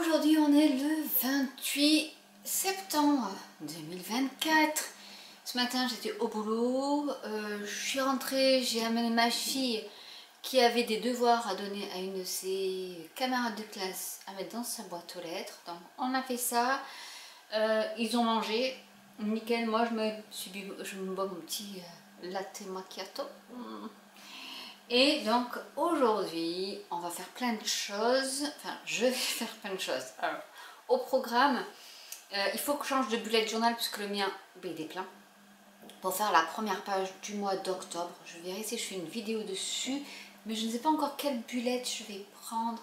Aujourd'hui on est le 28 septembre 2024. Ce matin j'étais au boulot, je suis rentrée, j'ai amené ma fille qui avait des devoirs à donner à une de ses camarades de classe à mettre dans sa boîte aux lettres. Donc on a fait ça, ils ont mangé, nickel. Moi je me bois mon petit latte macchiato. Et donc aujourd'hui, on va faire plein de choses, enfin je vais faire plein de choses. Alors, au programme, il faut que je change de bullet journal puisque le mien, il est plein. Pour faire la première page du mois d'octobre, je verrai si je fais une vidéo dessus, mais je ne sais pas encore quelle bullet je vais prendre.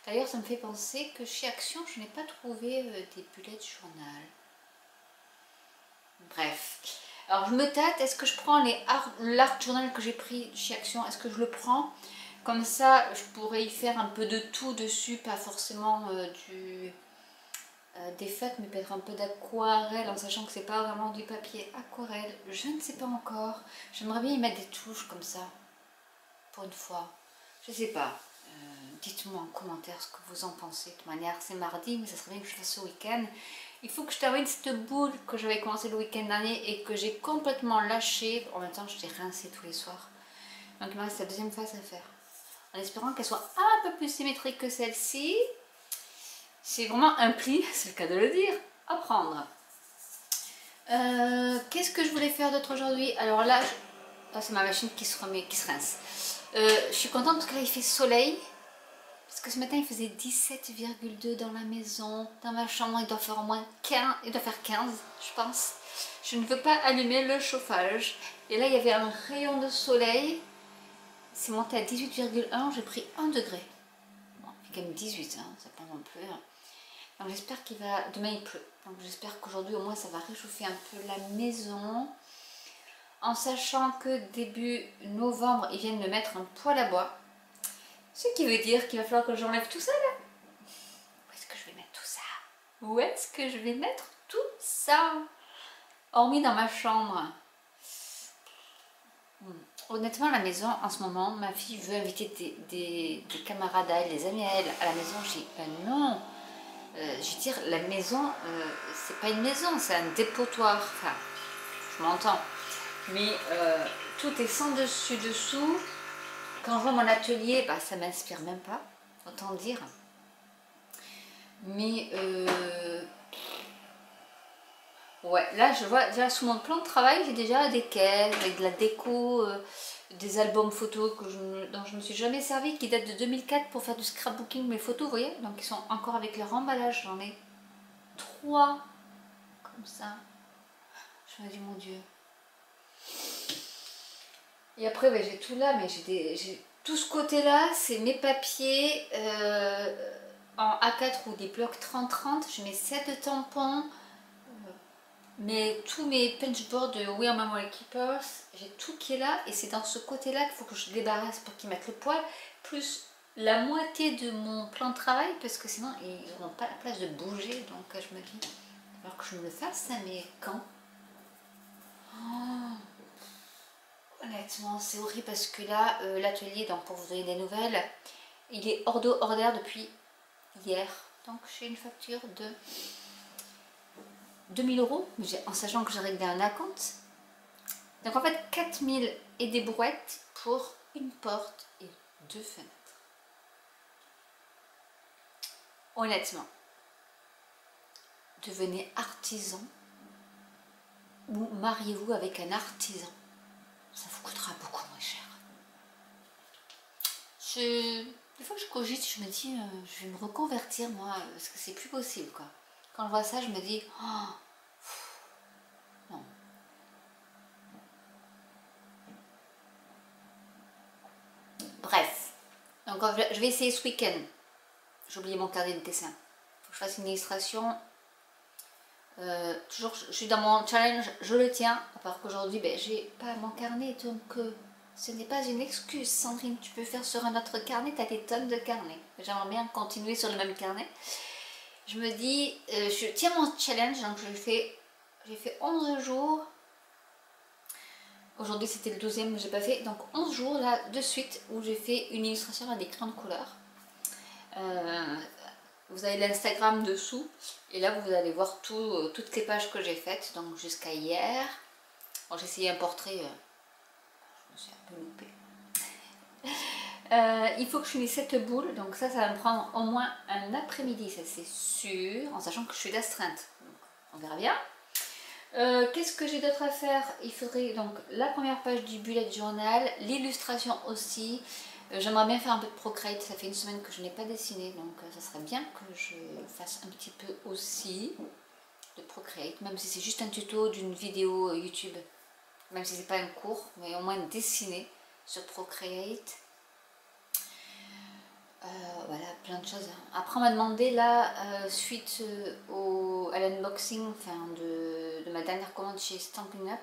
D'ailleurs, ça me fait penser que chez Action, je n'ai pas trouvé des bullet journal. Bref. Alors je me tâte, est-ce que je prends l'art journal que j'ai pris chez Action, est-ce que je le prends? Comme ça, je pourrais y faire un peu de tout dessus, pas forcément des feutres, mais peut-être un peu d'aquarelle, en sachant que c'est pas vraiment du papier aquarelle. Je ne sais pas encore. J'aimerais bien y mettre des touches comme ça, pour une fois. Je sais pas. Dites-moi en commentaire ce que vous en pensez. De toute manière, c'est mardi, mais ça serait bien que je fasse ce week-end. Il faut que je termine cette boule que j'avais commencé le week-end dernier et que j'ai complètement lâchée. En même temps, je l'ai rincée tous les soirs. Donc il me reste la deuxième face à faire. En espérant qu'elle soit un peu plus symétrique que celle-ci. C'est vraiment un pli, c'est le cas de le dire, à prendre. Qu'est-ce que je voulais faire d'autre aujourd'hui? Alors là, c'est ma machine qui se remet, qui se rince. Je suis contente parce que là il fait soleil. Parce que ce matin il faisait 17,2 dans la maison. Dans ma chambre il doit faire au moins 15, il doit faire 15 je pense. Je ne veux pas allumer le chauffage. Et là il y avait un rayon de soleil. C'est monté à 18,1, j'ai pris 1 degré. Bon, il fait quand même 18, hein, c'est pas non plus. Donc j'espère qu'il va... Demain il pleut. Donc j'espère qu'aujourd'hui au moins ça va réchauffer un peu la maison. En sachant que début novembre ils viennent de mettre un poêle à bois. Ce qui veut dire qu'il va falloir que j'enlève tout ça là. Où est-ce que je vais mettre tout ça? Où est-ce que je vais mettre tout ça? Hormis dans ma chambre. Honnêtement, la maison en ce moment, ma fille veut inviter des camarades à elle, des amis à elle à la maison. J'ai dit ben non. Je veux dire, la maison, c'est pas une maison, c'est un dépotoir. Enfin, je m'entends. Mais tout est sans dessus dessous. Quand je vois mon atelier, bah, ça m'inspire même pas, autant dire. Mais ouais, là je vois déjà sous mon plan de travail, j'ai déjà des caisses avec de la déco, des albums photos dont je ne me suis jamais servi, qui datent de 2004 pour faire du scrapbooking mes photos, vous voyez. Donc ils sont encore avec leur emballage, j'en ai 3 comme ça. Je me dis mon Dieu. Et après ouais, j'ai tout là, mais j'ai tout ce côté là, c'est mes papiers en A4 ou des blocs 30-30, je mets 7 tampons, mais tous mes punchboards de We Are Memory Keepers, j'ai tout qui est là, et c'est dans ce côté là qu'il faut que je débarrasse pour qu'ils mettent le poêle, plus la moitié de mon plan de travail, parce que sinon ils n'ont pas la place de bouger, donc je me dis, alors que je me le fasse ça, mais quand? Oh. Honnêtement, c'est horrible parce que là, l'atelier, donc pour vous donner des nouvelles, il est hors d'eau, hors d'air depuis hier. Donc j'ai une facture de 2000 €, en sachant que j'ai réglé un acompte. Donc en fait, 4000 et des brouettes pour une porte et 2 fenêtres. Honnêtement, devenez artisan ou mariez-vous avec un artisan. Ça vous coûtera beaucoup moins cher. Des fois que je cogite, je me dis, je vais me reconvertir moi, parce que c'est plus possible quoi. Quand je vois ça, je me dis, oh, non. Bref, donc je vais essayer ce week-end. J'ai oublié mon carnet de dessin. Faut que je fasse une illustration. Toujours, je suis dans mon challenge, je le tiens. À part qu'aujourd'hui, ben, j'ai pas mon carnet, donc ce n'est pas une excuse. Sandrine, tu peux faire sur un autre carnet, tu as des tonnes de carnets. J'aimerais bien continuer sur le même carnet. Je me dis, je tiens mon challenge, donc j'ai fait 11 jours. Aujourd'hui c'était le 12e que j'ai pas fait, donc 11 jours là de suite où j'ai fait une illustration à des crayons de couleur. vous avez l'Instagram dessous. Et là, vous allez voir toutes les pages que j'ai faites, donc jusqu'à hier. Bon, j'ai essayé un portrait, je me suis un peu loupée. Il faut que je finisse cette boule, donc ça va me prendre au moins un après-midi, ça c'est sûr, en sachant que je suis d'astreinte. On verra bien. Qu'est-ce que j'ai d'autre à faire? Il faudrait donc la première page du bullet journal, l'illustration aussi. J'aimerais bien faire un peu de Procreate, ça fait une semaine que je n'ai pas dessiné, donc ça serait bien que je fasse un petit peu aussi de Procreate, même si c'est juste un tuto d'une vidéo YouTube, même si c'est pas un cours, mais au moins dessiner sur Procreate. Voilà, plein de choses. Après on m'a demandé là, suite à l'unboxing de ma dernière commande chez Stampin' Up,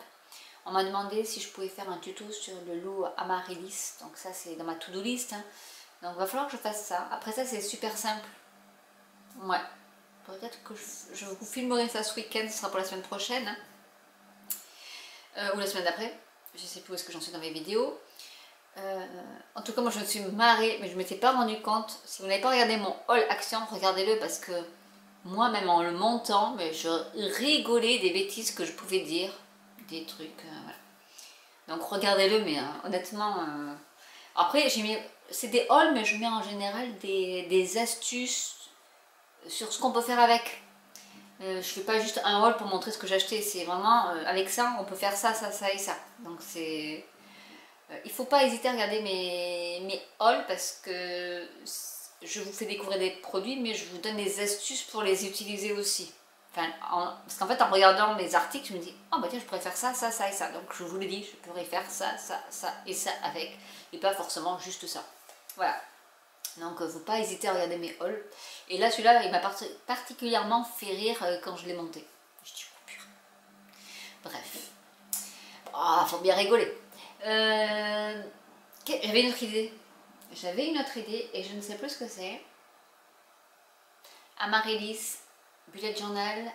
on m'a demandé si je pouvais faire un tuto sur le lot Amaryllis, donc ça c'est dans ma to-do list, hein. Donc il va falloir que je fasse ça. Après ça c'est super simple. Ouais, peut-être que je vous filmerai ça ce week-end, ce sera pour la semaine prochaine, hein. Ou la semaine d'après, je sais plus où est-ce que j'en suis dans mes vidéos. En tout cas moi je me suis marrée, mais je ne m'étais pas rendu compte. Si vous n'avez pas regardé mon haul action, regardez-le, parce que moi même en le montant, mais je rigolais des bêtises que je pouvais dire, des trucs, voilà. Donc regardez-le, mais honnêtement, après j'ai mis, c'est des hauls, mais je mets en général des astuces sur ce qu'on peut faire avec. Je fais pas juste un haul pour montrer ce que j'ai acheté, c'est vraiment avec ça on peut faire ça, ça, ça et ça. Donc c'est... il faut pas hésiter à regarder mes hauls, parce que je vous fais découvrir des produits, mais je vous donne des astuces pour les utiliser aussi. Enfin, parce qu'en fait, en regardant mes articles, je me dis, oh bah tiens, je pourrais faire ça, ça, ça et ça. Donc je vous le dis, je pourrais faire ça, ça, ça et ça avec, et pas forcément juste ça. Voilà. Donc il ne faut pas hésiter à regarder mes hauls. Et là, celui-là, il m'a particulièrement fait rire quand je l'ai monté. Je dis, oh purée. Bref. Ah, faut bien rigoler. J'avais une autre idée. J'avais une autre idée et je ne sais plus ce que c'est. Amaryllis, bullet journal,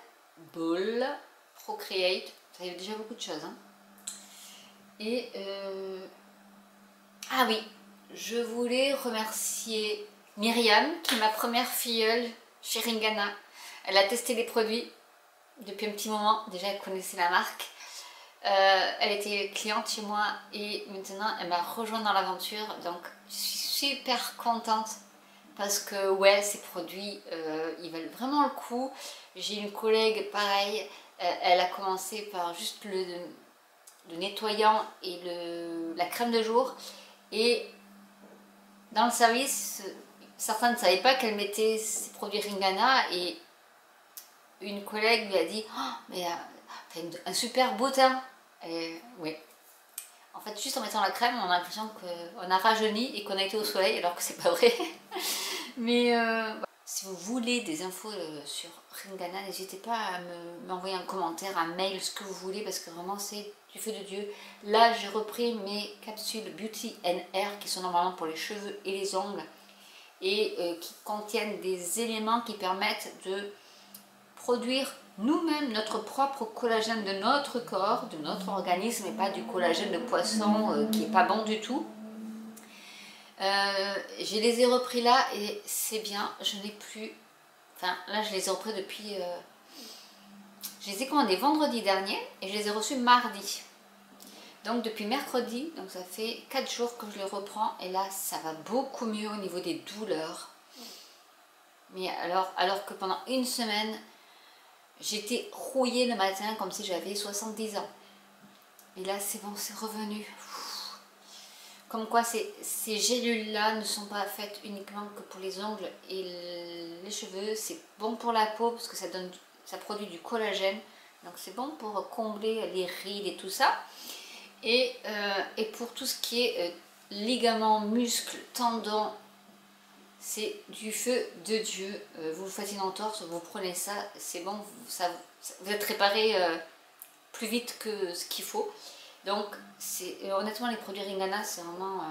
ball, Procreate. Ça y a déjà beaucoup de choses, hein. Et ah oui, je voulais remercier Myriam, qui est ma première filleule chez Ringana. Elle a testé les produits depuis un petit moment. Déjà, elle connaissait la marque. Elle était cliente chez moi et maintenant elle m'a rejoint dans l'aventure, donc je suis super contente, parce que ouais, ces produits ils valent vraiment le coup. J'ai une collègue pareil, elle a commencé par juste le nettoyant et la crème de jour, et dans le service certains ne savaient pas qu'elle mettait ces produits Ringana, et une collègue lui a dit, oh, mais t'as un super beau teint. Et oui, en fait juste en mettant la crème on a l'impression qu'on a rajeuni et qu'on a été au soleil, alors que c'est pas vrai. Mais si vous voulez des infos sur Ringana, n'hésitez pas à m'envoyer un commentaire, un mail, ce que vous voulez, parce que vraiment c'est du feu de Dieu. Là j'ai repris mes capsules Beauty and Hair, qui sont normalement pour les cheveux et les ongles, et qui contiennent des éléments qui permettent de produire nous-mêmes notre propre collagène de notre corps, de notre organisme, et pas du collagène de poisson qui n'est pas bon du tout. Je les ai repris là et c'est bien, je n'ai plus... Enfin là je les ai repris depuis... je les ai commandés vendredi dernier et je les ai reçus mardi. Donc depuis mercredi, donc ça fait 4 jours que je les reprends, et là ça va beaucoup mieux au niveau des douleurs. Mais alors que pendant une semaine, j'étais rouillée le matin comme si j'avais 70 ans. Et là, c'est bon, c'est revenu. Comme quoi, ces gélules-là ne sont pas faites uniquement que pour les ongles et les cheveux. C'est bon pour la peau parce que ça produit du collagène. Donc c'est bon pour combler les rides et tout ça. Et pour tout ce qui est ligaments, muscles, tendons, c'est du feu de Dieu. Vous faites une entorse, vous prenez ça, c'est bon, vous êtes réparé plus vite que ce qu'il faut. Donc honnêtement, les produits Ringana, c'est vraiment...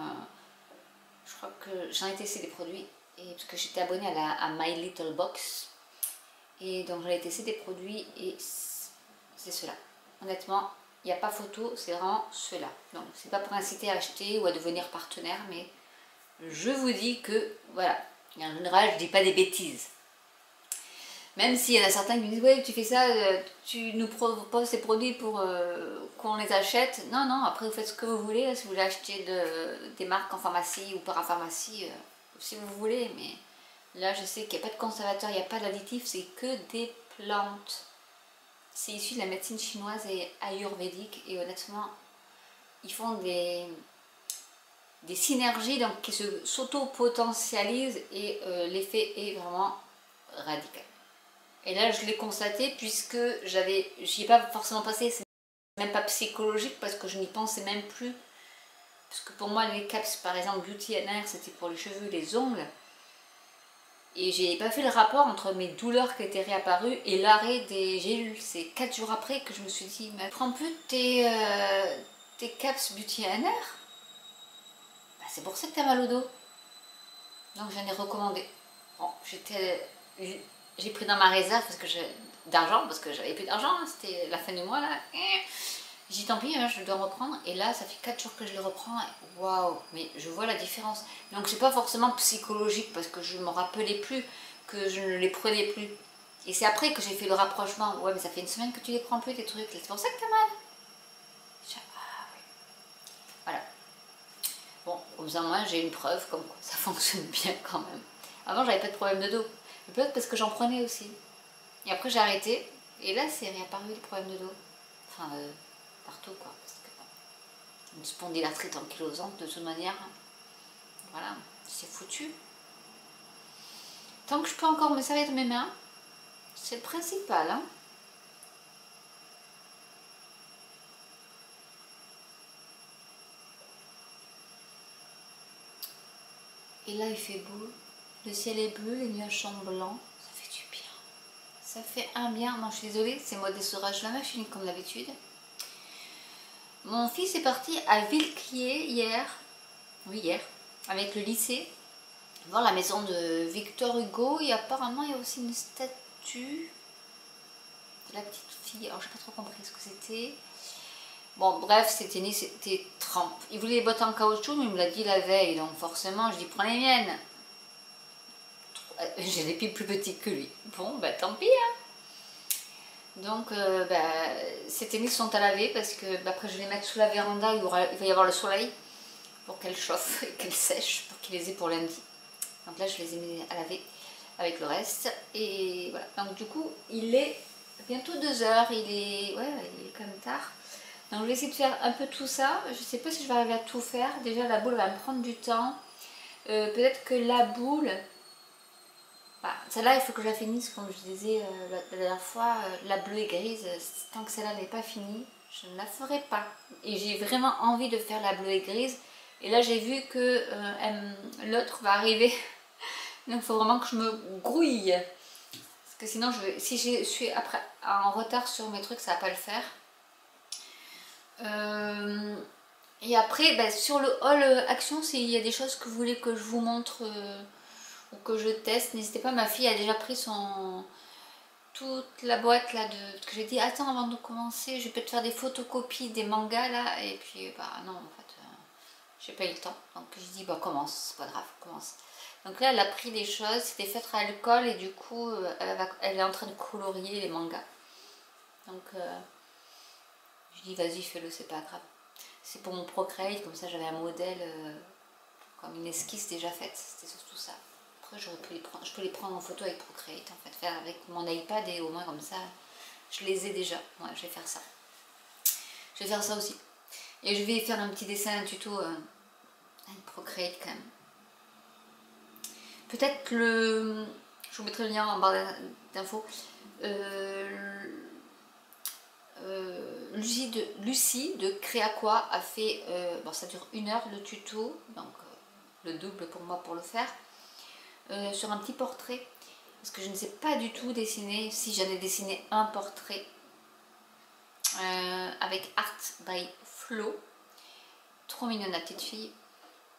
je crois que j'en ai testé des produits, parce que j'étais abonnée à My Little Box, et donc j'en ai testé des produits et c'est cela. Honnêtement, il n'y a pas photo, c'est vraiment cela. Donc c'est pas pour inciter à acheter ou à devenir partenaire, mais je vous dis que, voilà, en général, je dis pas des bêtises. Même s'il y en a certains qui me disent ouais tu fais ça, tu nous proposes ces produits pour qu'on les achète. Non, non, après vous faites ce que vous voulez, si vous voulez acheter des marques en pharmacie ou parapharmacie, si vous voulez, mais là je sais qu'il n'y a pas de conservateur, il n'y a pas d'additif, c'est que des plantes. C'est issu de la médecine chinoise et ayurvédique et honnêtement, ils font des synergies donc, qui s'auto-potentialisent et l'effet est vraiment radical. Et là, je l'ai constaté puisque j'y ai pas forcément passé, c'est même pas psychologique parce que je n'y pensais même plus. Parce que pour moi, les caps, par exemple, Beauty and Hair, c'était pour les cheveux, les ongles. Et j'ai pas fait le rapport entre mes douleurs qui étaient réapparues et l'arrêt des gélules. C'est 4 jours après que je me suis dit, mais prends plus tes caps Beauty and Hair. Bah, c'est pour ça que t'as mal au dos. Donc j'en ai recommandé. Bon, j'ai pris dans ma réserve d'argent parce que j'avais plus d'argent, hein, c'était la fin du mois là. J'ai dit tant pis, hein, je dois reprendre. Et là, ça fait 4 jours que je les reprends. Waouh, mais je vois la différence. Donc c'est pas forcément psychologique parce que je me rappelais plus que je ne les prenais plus. Et c'est après que j'ai fait le rapprochement. Ouais, mais ça fait une semaine que tu les prends plus tes trucs. C'est pour ça que t'as mal. Ah oui. Voilà. Bon, comme ça, moi, j'ai une preuve comme quoi ça fonctionne bien quand même. Avant, j'avais pas de problème de dos. Peut-être parce que j'en prenais aussi. Et après, j'ai arrêté. Et là, c'est réapparu le problème de dos. Enfin, partout, quoi. Parce que, bon, une spondylarthrite ankylosante, de toute manière, voilà, c'est foutu. Tant que je peux encore me servir de mes mains, c'est le principal, hein. Et là, il fait beau. Le ciel est bleu, les nuages sont blancs. Ça fait du bien. Ça fait un bien. Non, je suis désolée, c'est moi d'essorage la machine comme d'habitude. Mon fils est parti à Villequier hier. Oui, hier. Avec le lycée. Voir la maison de Victor Hugo. Et apparemment, il y a aussi une statue de la petite fille. Alors, j'ai pas trop compris ce que c'était. Bon, bref, c'était trempe. Il voulait les bottes en caoutchouc, mais il me l'a dit la veille. Donc, forcément, je dis prends les miennes. J'ai des pieds plus petits que lui. Bon, bah tant pis, hein. Donc, ces tennis sont à laver parce que après je vais les mettre sous la véranda, il va y avoir le soleil pour qu'elles chauffent et qu'elles sèchent pour qu'il les ait pour lundi. Donc là, je les ai mis à laver avec le reste. Et voilà. Donc du coup, il est bientôt 2 heures. Il est quand même tard. Donc je vais essayer de faire un peu tout ça. Je ne sais pas si je vais arriver à tout faire. Déjà, la boule va me prendre du temps. Peut-être que la boule... Bah, celle-là, il faut que je la finisse, comme je disais la dernière fois, la bleue et grise, tant que celle-là n'est pas finie, je ne la ferai pas. Et j'ai vraiment envie de faire la bleue et grise. Et là, j'ai vu que l'autre va arriver. Donc, il faut vraiment que je me grouille. Parce que sinon, si je suis après en retard sur mes trucs, ça va pas le faire. Et après, sur le haul action, s'il y a des choses que vous voulez que je vous montre... ou que je teste, n'hésitez pas, ma fille a déjà pris toute la boîte là que j'ai dit attends avant de commencer, je peux te faire des photocopies des mangas là, et puis non en fait j'ai pas eu le temps, donc je dis commence, c'est pas grave, commence. Donc là elle a pris des choses, c'était feutre à alcool et du coup elle est en train de colorier les mangas. Donc je dis vas-y fais-le, c'est pas grave. C'est pour mon Procreate, comme ça j'avais un modèle comme une esquisse déjà faite, c'était surtout ça. Après, je peux les prendre en photo avec Procreate, en fait, faire avec mon iPad et au moins comme ça, je les ai déjà. Ouais, je vais faire ça. Je vais faire ça aussi. Et je vais faire un petit dessin, un tuto avec Procreate quand même. Peut-être je vous mettrai le lien en barre d'infos. Lucie de Créaqua a fait, ça dure 1 heure le tuto, donc le double pour moi pour le faire. Sur un petit portrait, parce que je ne sais pas du tout dessiner. Si j'en ai dessiné un portrait avec Art by Flo, trop mignonne la petite fille.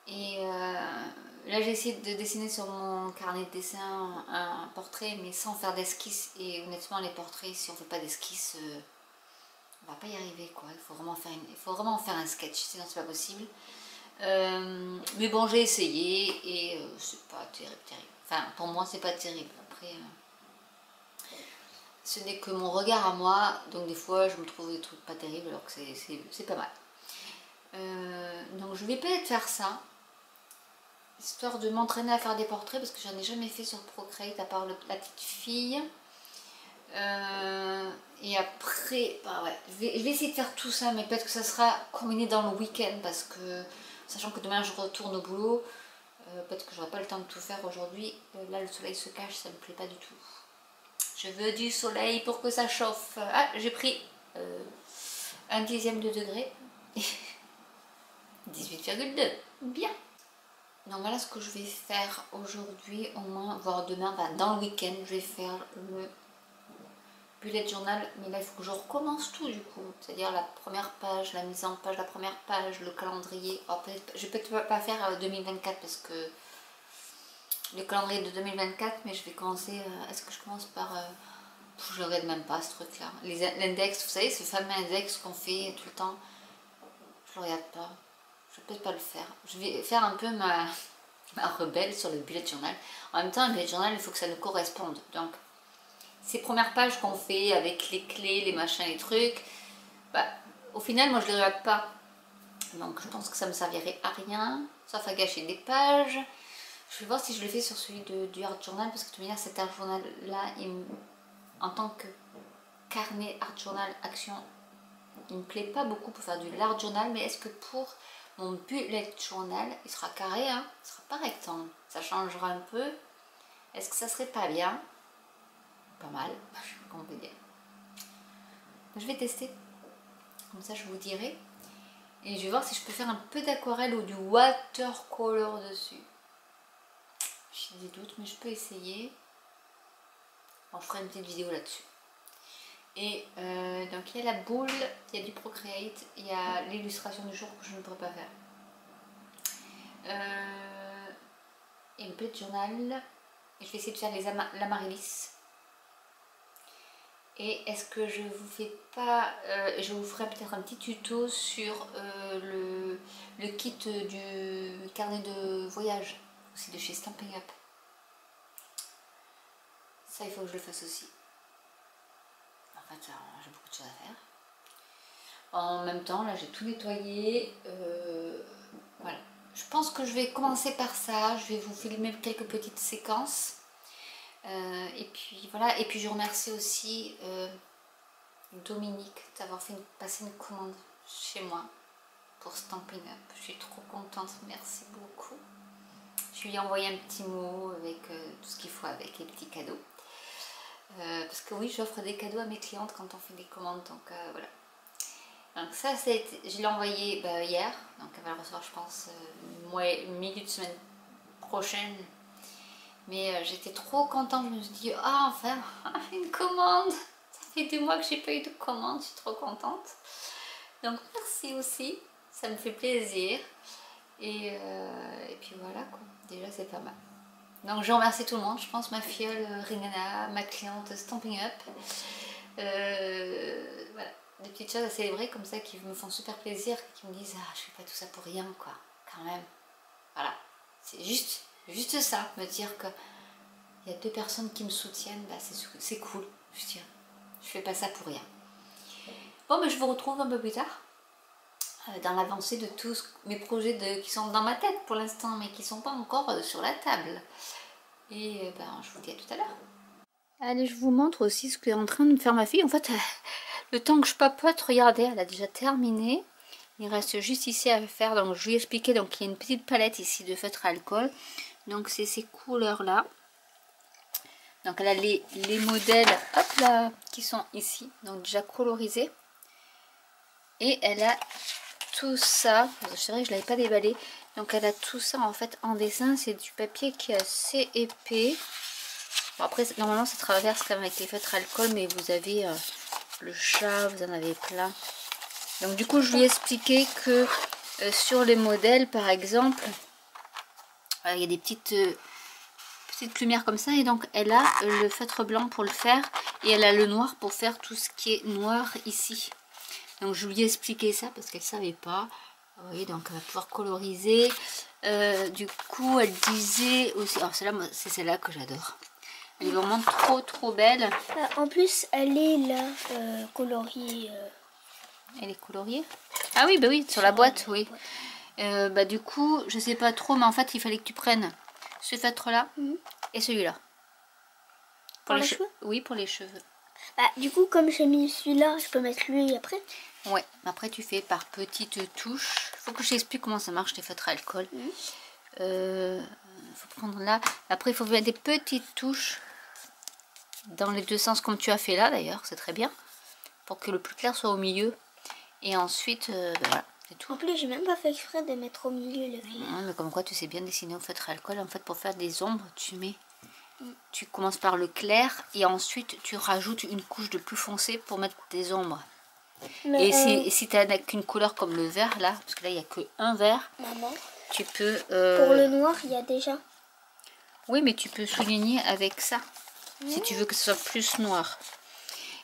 Et là j'ai essayé de dessiner sur mon carnet de dessin un portrait, mais sans faire d'esquisse. Et honnêtement, les portraits, si on fait pas d'esquisse, on va pas y arriver quoi. Il faut vraiment faire un sketch, sinon c'est pas possible. Mais bon, j'ai essayé et c'est pas terrible. Enfin, pour moi, c'est pas terrible. Après, ce n'est que mon regard à moi, donc des fois je me trouve des trucs pas terribles alors que c'est pas mal. Donc je vais peut-être faire ça, histoire de m'entraîner à faire des portraits parce que j'en ai jamais fait sur Procreate à part la petite fille. Et après, bah ouais, je vais essayer de faire tout ça, mais peut-être que ça sera combiné dans le week-end parce que, sachant que demain je retourne au boulot, peut-être que j'aurai pas le temps de tout faire aujourd'hui. Là, le soleil se cache, ça me plaît pas du tout. Je veux du soleil pour que ça chauffe. Ah, j'ai pris 1/10 de degré. 18,2. Bien. Donc voilà ce que je vais faire aujourd'hui, au moins, voire demain, bah, dans le week-end, je vais faire le bullet journal, mais là il faut que je recommence tout du coup, c'est-à-dire la première page, la mise en page, la première page, le calendrier. Alors, je vais peut-être pas faire 2024 parce que le calendrier de 2024, mais je vais commencer, est-ce que je commence par, je ne regarde même pas ce truc là, l'index, vous savez ce fameux index qu'on fait tout le temps, je ne regarde pas, je vais peut-être pas le faire, je vais faire un peu ma rebelle sur le bullet journal. En même temps un bullet journal il faut que ça nous corresponde, donc ces premières pages qu'on fait avec les clés, les machins, les trucs, bah, au final, moi je ne les regarde pas. Donc je pense que ça me servirait à rien, sauf à gâcher des pages. Je vais voir si je le fais sur celui du Art Journal, parce que de toute manière, cet Art Journal-là, en tant que carnet Art Journal Action, il ne me plaît pas beaucoup pour faire du Art Journal, mais est-ce que pour mon bullet journal, il sera carré, hein, il sera pas rectangle, ça changera un peu. Est-ce que ça serait pas bien? Pas mal, on peut dire. Je vais tester, comme ça je vous dirai. Et je vais voir si je peux faire un peu d'aquarelle ou du watercolor dessus. J'ai des doutes, mais je peux essayer. Bon, je ferai une petite vidéo là-dessus. Et donc il y a la boule, il y a du Procreate, il y a l'illustration du jour que je ne pourrais pas faire. Et le bullet journal. Et je vais essayer de faire l'amaryllis. Et est-ce que je vous fais pas, je vous ferai peut-être un petit tuto sur le kit du carnet de voyage, aussi de chez Stampin' Up. Ça il faut que je le fasse aussi. En fait j'ai beaucoup de choses à faire. En même temps là j'ai tout nettoyé, voilà. Je pense que je vais commencer par ça, je vais vous filmer quelques petites séquences. Et puis voilà, et puis je remercie aussi Dominique d'avoir passé une commande chez moi pour Stampin' Up. Je suis trop contente, merci beaucoup. Je lui ai envoyé un petit mot avec tout ce qu'il faut avec les petits cadeaux. Parce que oui, j'offre des cadeaux à mes clientes quand on fait des commandes, donc voilà. Donc ça, je l'ai envoyé hier, donc elle va le recevoir je pense milieu de semaine prochaine. Mais j'étais trop contente, je me suis dit, ah enfin, une commande. Ça fait 2 mois que j'ai pas eu de commande, je suis trop contente. Donc merci aussi, ça me fait plaisir. Et puis voilà quoi, déjà c'est pas mal. Donc je remercie tout le monde, je pense ma filleule Ringana, ma cliente Stampin' Up. Voilà, des petites choses à célébrer comme ça qui me font super plaisir, qui me disent, ah je fais pas tout ça pour rien quoi, quand même. Voilà, c'est juste ça, me dire que il y a 2 personnes qui me soutiennent, bah c'est cool, je dirais. Je fais pas ça pour rien. Bon, mais je vous retrouve un peu plus tard dans l'avancée de tous mes projets qui sont dans ma tête pour l'instant, mais qui sont pas encore sur la table. Et ben, je vous dis à tout à l'heure. Allez, je vous montre aussi ce qu'est en train de faire ma fille. En fait, le temps que je papote, regardez, elle a déjà terminé. Il reste juste ici à faire, donc je lui ai expliqué, donc il y a une petite palette ici de feutre à alcool. Donc c'est ces couleurs là. Donc elle a les modèles, hop là, qui sont ici, donc déjà colorisés. Et elle a tout ça, c'est vrai que je ne l'avais pas déballé. Donc elle a tout ça en fait en dessin, c'est du papier qui est assez épais. Bon, après normalement ça traverse comme avec les feutres alcool, mais vous avez le chat, vous en avez plein. Donc du coup je lui ai expliqué que sur les modèles par exemple, il y a des petites lumières comme ça, et donc elle a le feutre blanc pour le faire et elle a le noir pour faire tout ce qui est noir ici. Donc je lui ai expliqué ça parce qu'elle savait pas. Vous voyez, donc elle va pouvoir coloriser. Du coup elle disait aussi, alors celle-là, c'est celle-là que j'adore. Elle est vraiment trop belle. En plus, elle est là, coloriée. Elle est coloriée? Ah oui, bah oui, sur la boîte, oui. Bah du coup, je sais pas trop, mais en fait, il fallait que tu prennes ce feutre-là et celui-là. Pour les cheveux? Oui, pour les cheveux. Bah, du coup, comme j'ai mis celui-là, je peux mettre lui après? Ouais, après tu fais par petites touches. Faut que je t'explique comment ça marche, tes feutres à alcool. Faut prendre là. Après, il faut mettre des petites touches dans les deux sens, comme tu as fait là d'ailleurs, c'est très bien. Pour que le plus clair soit au milieu. Et ensuite, ben voilà, c'est tout. En plus, j'ai même pas fait exprès de mettre au milieu le clair. Ouais, mais comme quoi tu sais bien dessiner au feutre à alcool. En fait, pour faire des ombres, tu mets... Tu commences par le clair et ensuite tu rajoutes une couche de plus foncé pour mettre des ombres. Mais et si tu n'as qu'une couleur comme le vert là, parce que là il n'y a qu'un vert, maman, tu peux... pour le noir, il y a déjà. Oui, mais tu peux souligner avec ça, si tu veux que ce soit plus noir.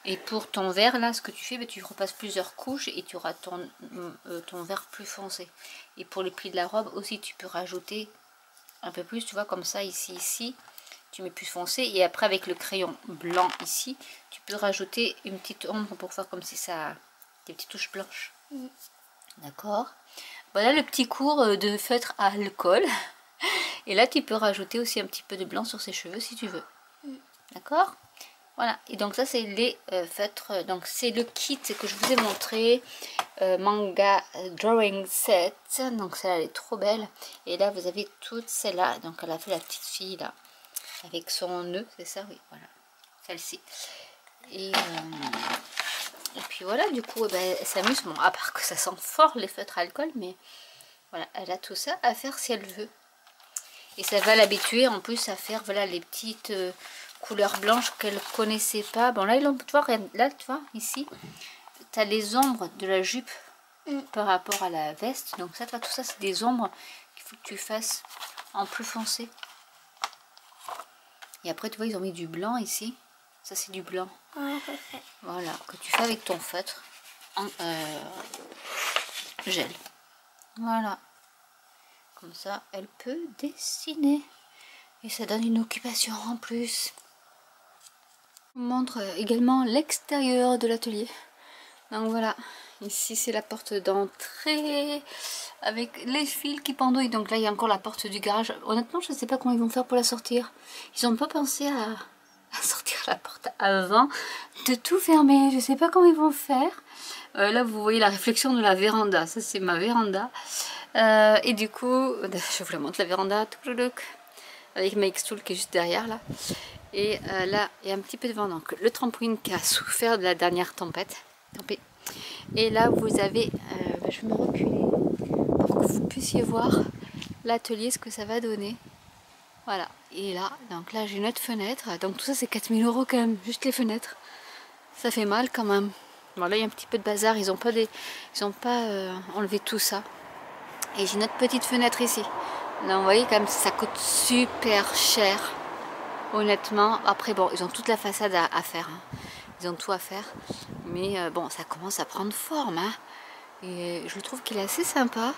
Et pour ton vert là, ce que tu fais, ben, tu repasses plusieurs couches et tu auras ton vert plus foncé. Et pour les plis de la robe aussi, tu peux rajouter un peu plus, tu vois, comme ça, ici. Tu mets plus foncé et après avec le crayon blanc ici, tu peux rajouter une petite ombre pour faire comme si ça... des petites touches blanches. D'accord. Voilà le petit cours de feutre à alcool. Et là, tu peux rajouter aussi un petit peu de blanc sur ses cheveux si tu veux. D'accord. Voilà. Et donc ça, c'est les feutres. Donc c'est le kit que je vous ai montré. Manga Drawing Set. Donc celle-là, elle est trop belle. Et là, vous avez toutes celles-là. Donc elle a fait la petite fille là. Avec son nœud, c'est ça, oui, voilà. Celle-ci. Et puis voilà, du coup, ben, elle s'amuse. Bon, à part que ça sent fort les feutres à alcool, mais voilà, elle a tout ça à faire si elle veut. Et ça va l'habituer en plus à faire, voilà, les petites couleurs blanches qu'elle connaissait pas. Bon, là, tu vois, là, tu vois, ici, tu as les ombres de la jupe par rapport à la veste. Donc ça, tout ça, c'est des ombres qu'il faut que tu fasses en plus foncé. Et après, tu vois, ils ont mis du blanc ici. Ça, c'est du blanc. Ouais, parfait. Voilà, que tu fais avec ton feutre en gel. Voilà. Comme ça, elle peut dessiner. Et ça donne une occupation en plus. Je vous montre également l'extérieur de l'atelier. Donc voilà, ici c'est la porte d'entrée avec les fils qui pendouillent. Donc là il y a encore la porte du garage. Honnêtement je ne sais pas comment ils vont faire pour la sortir. Ils n'ont pas pensé à sortir la porte avant de tout fermer. Je ne sais pas comment ils vont faire. Là vous voyez la réflexion de la véranda. Ça c'est ma véranda. Et du coup, je vous la montre la véranda. Avec ma X-Tool qui est juste derrière là. Et là il y a un petit peu de vent. Donc le trampoline qui a souffert de la dernière tempête. Et là vous avez, je vais me reculer pour que vous puissiez voir l'atelier, ce que ça va donner. Voilà, et là, donc là j'ai une autre fenêtre, donc tout ça c'est 4 000 € quand même, juste les fenêtres. Ça fait mal quand même. Bon là il y a un petit peu de bazar, ils ont pas enlevé tout ça. Et j'ai une autre petite fenêtre ici. Donc vous voyez quand même ça coûte super cher, honnêtement. Après bon, ils ont toute la façade à faire, hein. Ils ont tout à faire. Mais bon, ça commence à prendre forme, hein. Et je trouve qu'il est assez sympa.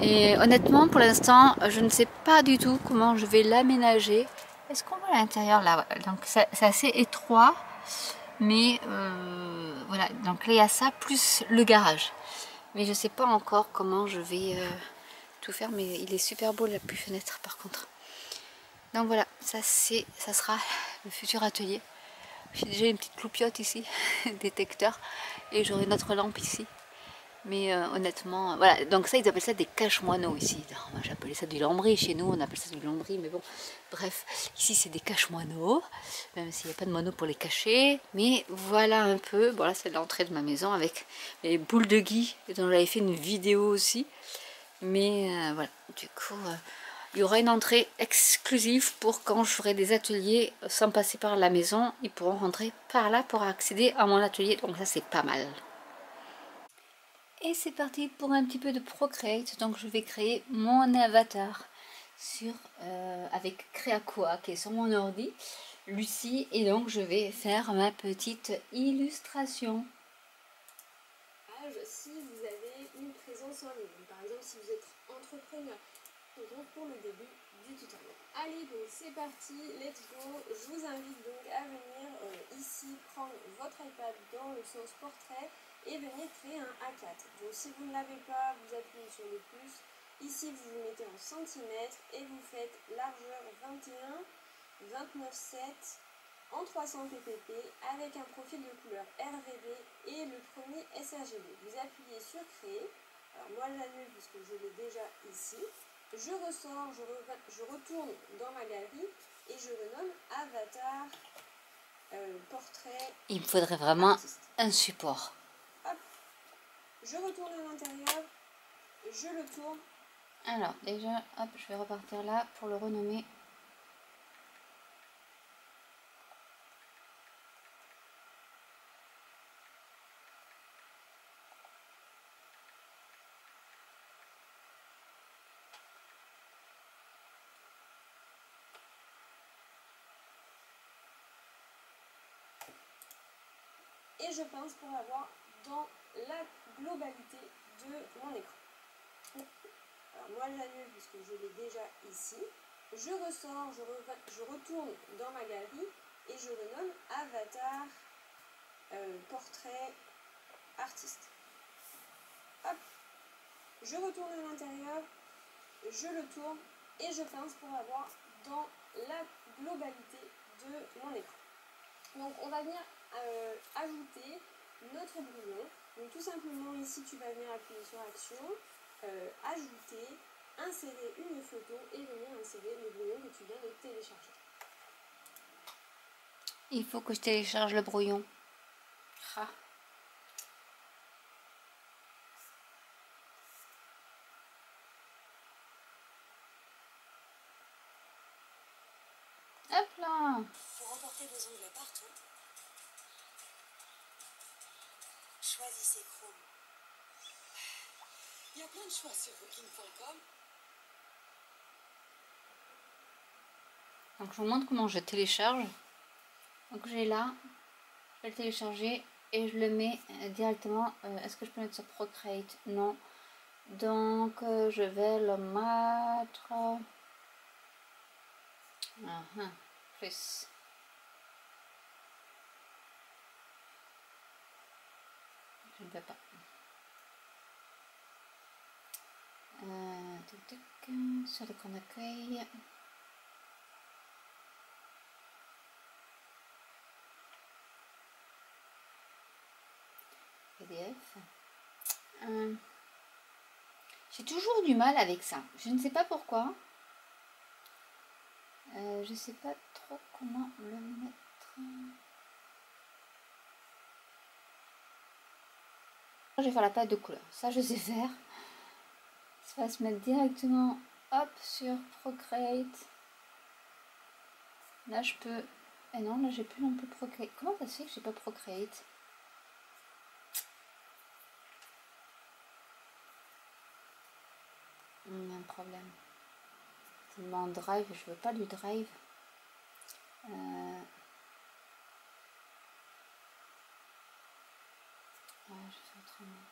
Et honnêtement, pour l'instant, je ne sais pas du tout comment je vais l'aménager. Est-ce qu'on voit l'intérieur là? Donc c'est assez étroit. Mais voilà, donc là il y a ça plus le garage. Mais je ne sais pas encore comment je vais tout faire. Mais il est super beau la fenêtre par contre. Donc voilà, ça sera le futur atelier. J'ai déjà une petite cloupiote ici, détecteur, et j'aurai notre lampe ici. Mais honnêtement, voilà, donc ça ils appellent ça des cache-moineaux ici. Moi j'appelais ça du lambris, chez nous on appelle ça du lambris, mais bon, bref, ici c'est des cache-moineaux, même s'il n'y a pas de moineaux pour les cacher. Mais voilà un peu, bon là c'est l'entrée de ma maison avec les boules de gui, dont j'avais fait une vidéo aussi. Mais voilà, du coup... il y aura une entrée exclusive pour quand je ferai des ateliers sans passer par la maison. Ils pourront rentrer par là pour accéder à mon atelier. Donc ça c'est pas mal. Et c'est parti pour un petit peu de Procreate. Donc je vais créer mon avatar avec Creacoa qui est sur mon ordi. Lucie. Et donc je vais faire ma petite illustration. Si vous avez une présence en ligne, par exemple si vous êtes entrepreneur, On se retrouve pour le début du tutoriel. Allez, donc c'est parti, let's go. Je vous invite donc à venir ici prendre votre iPad dans le sens portrait et venir créer un A4. Donc si vous ne l'avez pas, vous appuyez sur le plus. Ici, vous vous mettez en centimètres et vous faites largeur 21, 29,7 en 300 ppp avec un profil de couleur RGB et le premier sRGB. Vous appuyez sur créer. Alors moi j'annule puisque je l'ai déjà ici. Je ressors, je retourne dans ma galerie et je renomme Avatar Portrait. Il me faudrait vraiment artiste. un support. Hop. Je retourne à l'intérieur, je le tourne. Alors déjà, hop, je vais repartir là pour le renommer. Et je pince pour l'avoir dans la globalité de mon écran. Alors moi j'annule puisque je l'ai déjà ici. Je ressors, je retourne dans ma galerie et je renomme Avatar Portrait Artiste. Hop. Je retourne à l'intérieur, je le tourne et je pince pour l'avoir dans la globalité de mon écran. Donc on va venir ajouter notre brouillon. Donc tout simplement ici tu vas venir appuyer sur action, ajouter, insérer une photo et venir insérer le brouillon que tu viens de télécharger. Il faut que je télécharge le brouillon. Ah. Hop là. Pour emporter vos onglets partout, choisissez Chrome. Il y a plein de choix sur booking.com. Donc je vous montre comment je télécharge. Donc j'ai là, je vais le télécharger et je le mets directement. Est-ce que je peux mettre sur Procreate? Non. Donc je vais le mettre. Plus. Je ne peux pas. Sur l'écran d'accueil. PDF. J'ai toujours du mal avec ça. Je ne sais pas pourquoi. Je ne sais pas trop comment le mettre. Je vais faire la palette de couleurs. Ça, je sais faire. Ça va se mettre directement hop sur Procreate. Là, je peux. Et non, là, j'ai plus non plus Procreate. Comment ça se fait que j'ai pas Procreate? Il y a un problème. C'est mon drive, je veux pas du drive. Je fais autrement.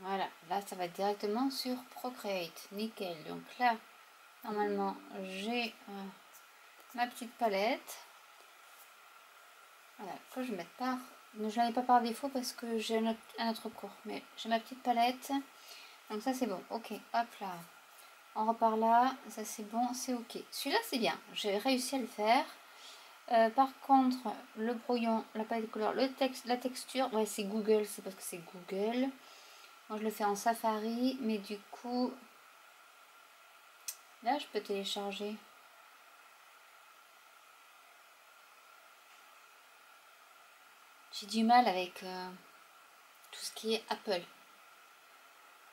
Voilà, là ça va directement sur Procreate, nickel. Donc là, normalement, j'ai ma petite palette. Voilà, que je vais mettre par. Je n'en ai pas par défaut parce que j'ai un autre cours, mais j'ai ma petite palette. Donc ça c'est bon, ok, hop là. On repart là, ça c'est bon, c'est ok. Celui-là c'est bien, j'ai réussi à le faire. Par contre, le brouillon, la palette de couleurs, le texte, la texture, ouais c'est Google, c'est parce que c'est Google. Moi je le fais en Safari, mais du coup, là je peux télécharger. J'ai du mal avec tout ce qui est Apple.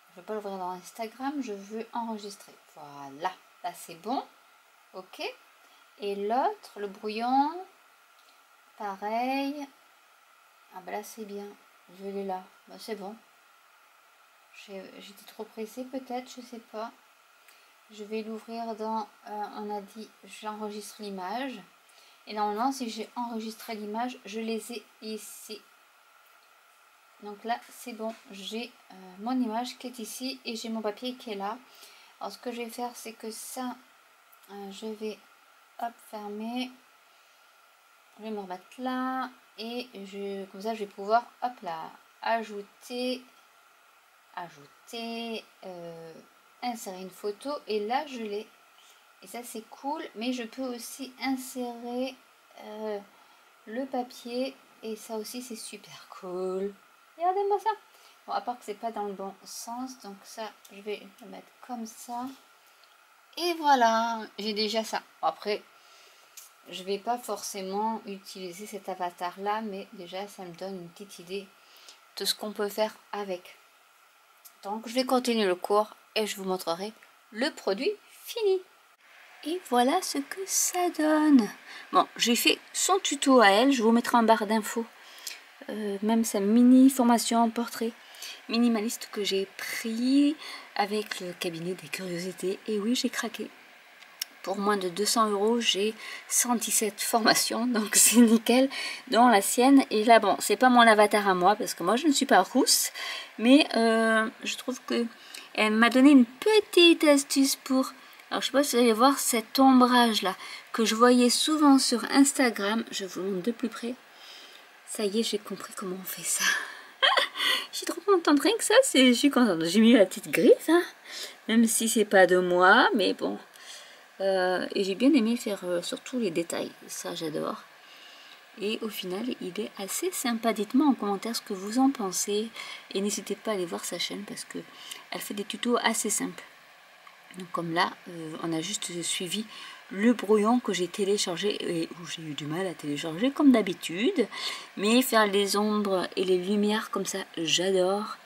Je ne veux pas l'ouvrir dans Instagram, je veux enregistrer. Voilà, là c'est bon. Ok. Et l'autre, le brouillon, pareil. Ah bah là c'est bien. Je l'ai là. Bah, c'est bon. J'étais trop pressée peut-être, je sais pas. Je vais l'ouvrir dans, on a dit, j'enregistre l'image. Et normalement, si j'ai enregistré l'image, je les ai ici. Donc là, c'est bon, j'ai mon image qui est ici et j'ai mon papier qui est là. Alors ce que je vais faire, c'est que ça, je vais, hop, fermer. Je vais me remettre là et comme ça, je vais pouvoir, hop là, ajouter, insérer une photo et là, je l'ai. Et ça, c'est cool, mais je peux aussi insérer le papier et ça aussi, c'est super cool. Regardez-moi ça. Bon, à part que c'est pas dans le bon sens, donc ça, je vais le mettre comme ça. Et voilà, j'ai déjà ça. Après, je vais pas forcément utiliser cet avatar là, mais déjà ça me donne une petite idée de ce qu'on peut faire avec. Donc je vais continuer le cours et je vous montrerai le produit fini. Et voilà ce que ça donne. Bon, j'ai fait son tuto à elle, je vous mettrai en barre d'infos. Même sa mini formation en portrait minimaliste que j'ai pris avec le cabinet des curiosités. Et oui, j'ai craqué. Pour moins de 200 €, j'ai 117 formations, donc c'est nickel, dont la sienne. Et là, bon, c'est pas mon avatar à moi, parce que moi, je ne suis pas rousse, mais je trouve que elle m'a donné une petite astuce pour... Alors, je sais pas si vous allez voir cet ombrage-là, que je voyais souvent sur Instagram. Je vous montre de plus près. Ça y est, j'ai compris comment on fait ça. Je suis trop contente, rien que ça, je suis contente. J'ai mis la petite griffe, hein, même si c'est pas de moi, mais bon... et j'ai bien aimé faire surtout les détails, ça j'adore. Et au final, il est assez sympa. Dites-moi en commentaire ce que vous en pensez. Et n'hésitez pas à aller voir sa chaîne parce que elle fait des tutos assez simples. Donc comme là, on a juste suivi le brouillon que j'ai téléchargé et où j'ai eu du mal à télécharger comme d'habitude. Mais faire les ombres et les lumières comme ça, j'adore.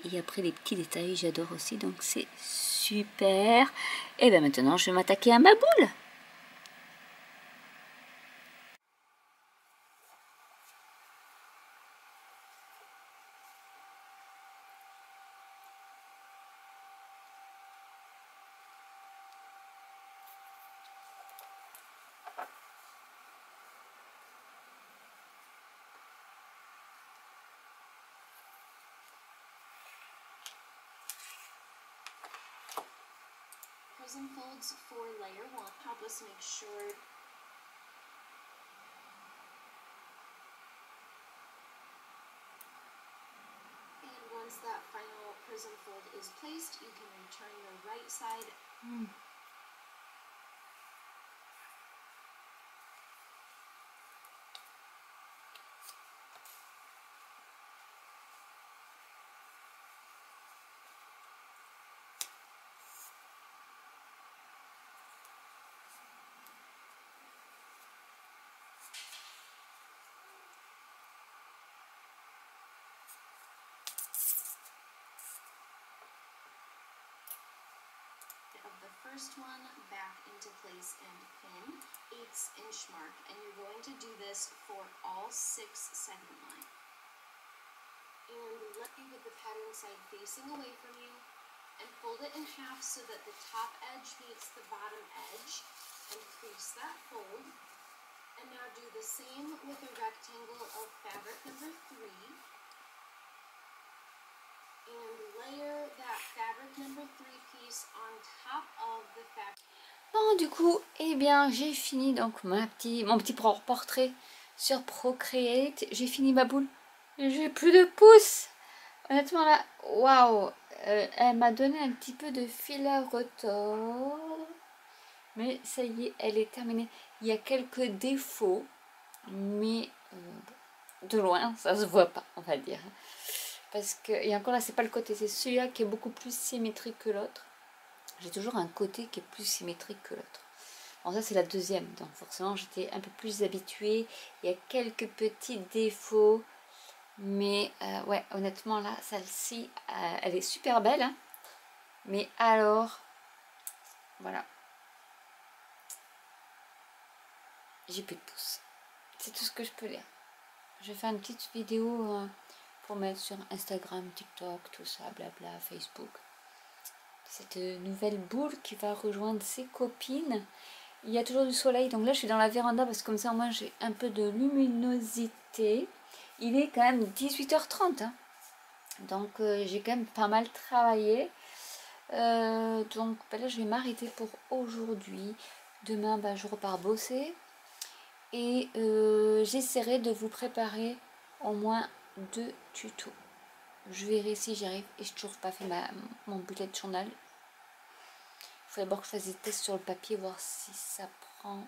Et après les petits détails, j'adore aussi. Donc c'est super. Et bien maintenant, je vais m'attaquer à ma boule. Prism folds for layer 1 help us make sure and once that final prism fold is placed, you can return your right side. Of the first one back into place and pin 1/8" mark, and you're going to do this for all 6 segment line. And let me put the pattern side facing away from you and fold it in half so that the top edge meets the bottom edge and crease that fold. And now do the same with a rectangle of fabric number 3. And layer that fabric number 3 piece on top of the fabric. Bon, du coup, eh bien, j'ai fini donc mon petit portrait sur Procreate. J'ai fini ma boule. J'ai plus de pouces. Honnêtement, là, waouh. Elle m'a donné un petit peu de fil à retordre. Mais ça y est, elle est terminée. Il y a quelques défauts, mais de loin, ça se voit pas, on va dire. Parce que, et encore là, c'est pas le côté, c'est celui-là qui est beaucoup plus symétrique que l'autre. J'ai toujours un côté qui est plus symétrique que l'autre. Bon, ça c'est la deuxième, donc forcément j'étais un peu plus habituée. Il y a quelques petits défauts, mais ouais, honnêtement là, celle-ci, elle est super belle. Hein, mais alors, voilà. J'ai plus de pouces. C'est tout ce que je peux dire. Je vais faire une petite vidéo pour mettre sur Instagram, TikTok, tout ça, blabla, Facebook. Cette nouvelle boule qui va rejoindre ses copines. Il y a toujours du soleil, donc là je suis dans la véranda parce que comme ça au moins j'ai un peu de luminosité. Il est quand même 18h30, hein. Donc j'ai quand même pas mal travaillé. Donc ben là je vais m'arrêter pour aujourd'hui. Demain je repars bosser. Et j'essaierai de vous préparer au moins 2 tutos. Je verrai si j'y arrive. Et je n'ai toujours pas fait mon bullet journal. Il faut d'abord que je fasse des tests sur le papier, voir si ça prend...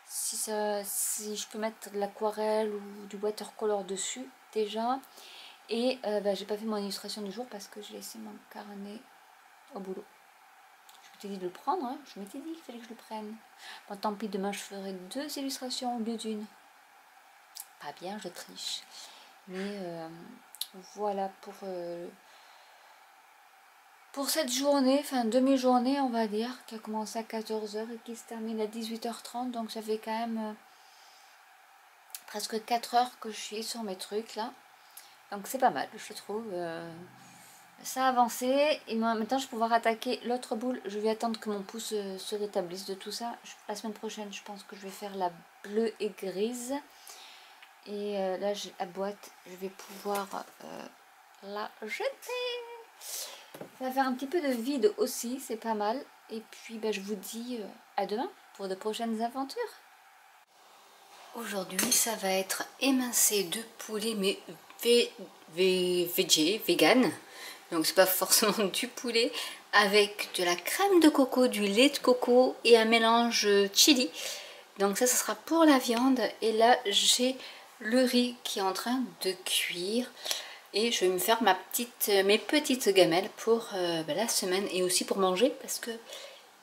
si je peux mettre de l'aquarelle ou du watercolor dessus déjà. Et j'ai pas fait mon illustration du jour parce que j'ai laissé mon carnet au boulot. Je m'étais dit de le prendre, hein. Je m'étais dit qu'il fallait que je le prenne. Bon, tant pis, demain je ferai 2 illustrations au lieu d'une. Pas bien, je triche. Mais voilà pour cette journée, enfin demi-journée on va dire, qui a commencé à 14 h et qui se termine à 18h30. Donc ça fait quand même presque 4 heures que je suis sur mes trucs là. Donc c'est pas mal, je trouve. Ça a avancé et maintenant je vais pouvoir attaquer l'autre boule. Je vais attendre que mon pouce se rétablisse de tout ça. La semaine prochaine je pense que je vais faire la bleue et grise. Et là j'ai la boîte, je vais pouvoir la jeter. Ça va faire un petit peu de vide aussi, c'est pas mal. Et puis je vous dis à demain pour de prochaines aventures. Aujourd'hui ça va être émincé de poulet mais vegan. Donc c'est pas forcément du poulet, avec de la crème de coco, du lait de coco et un mélange chili. Donc ça sera pour la viande. Et là j'ai le riz qui est en train de cuire. Et je vais me faire mes petites gamelles pour la semaine et aussi pour manger parce que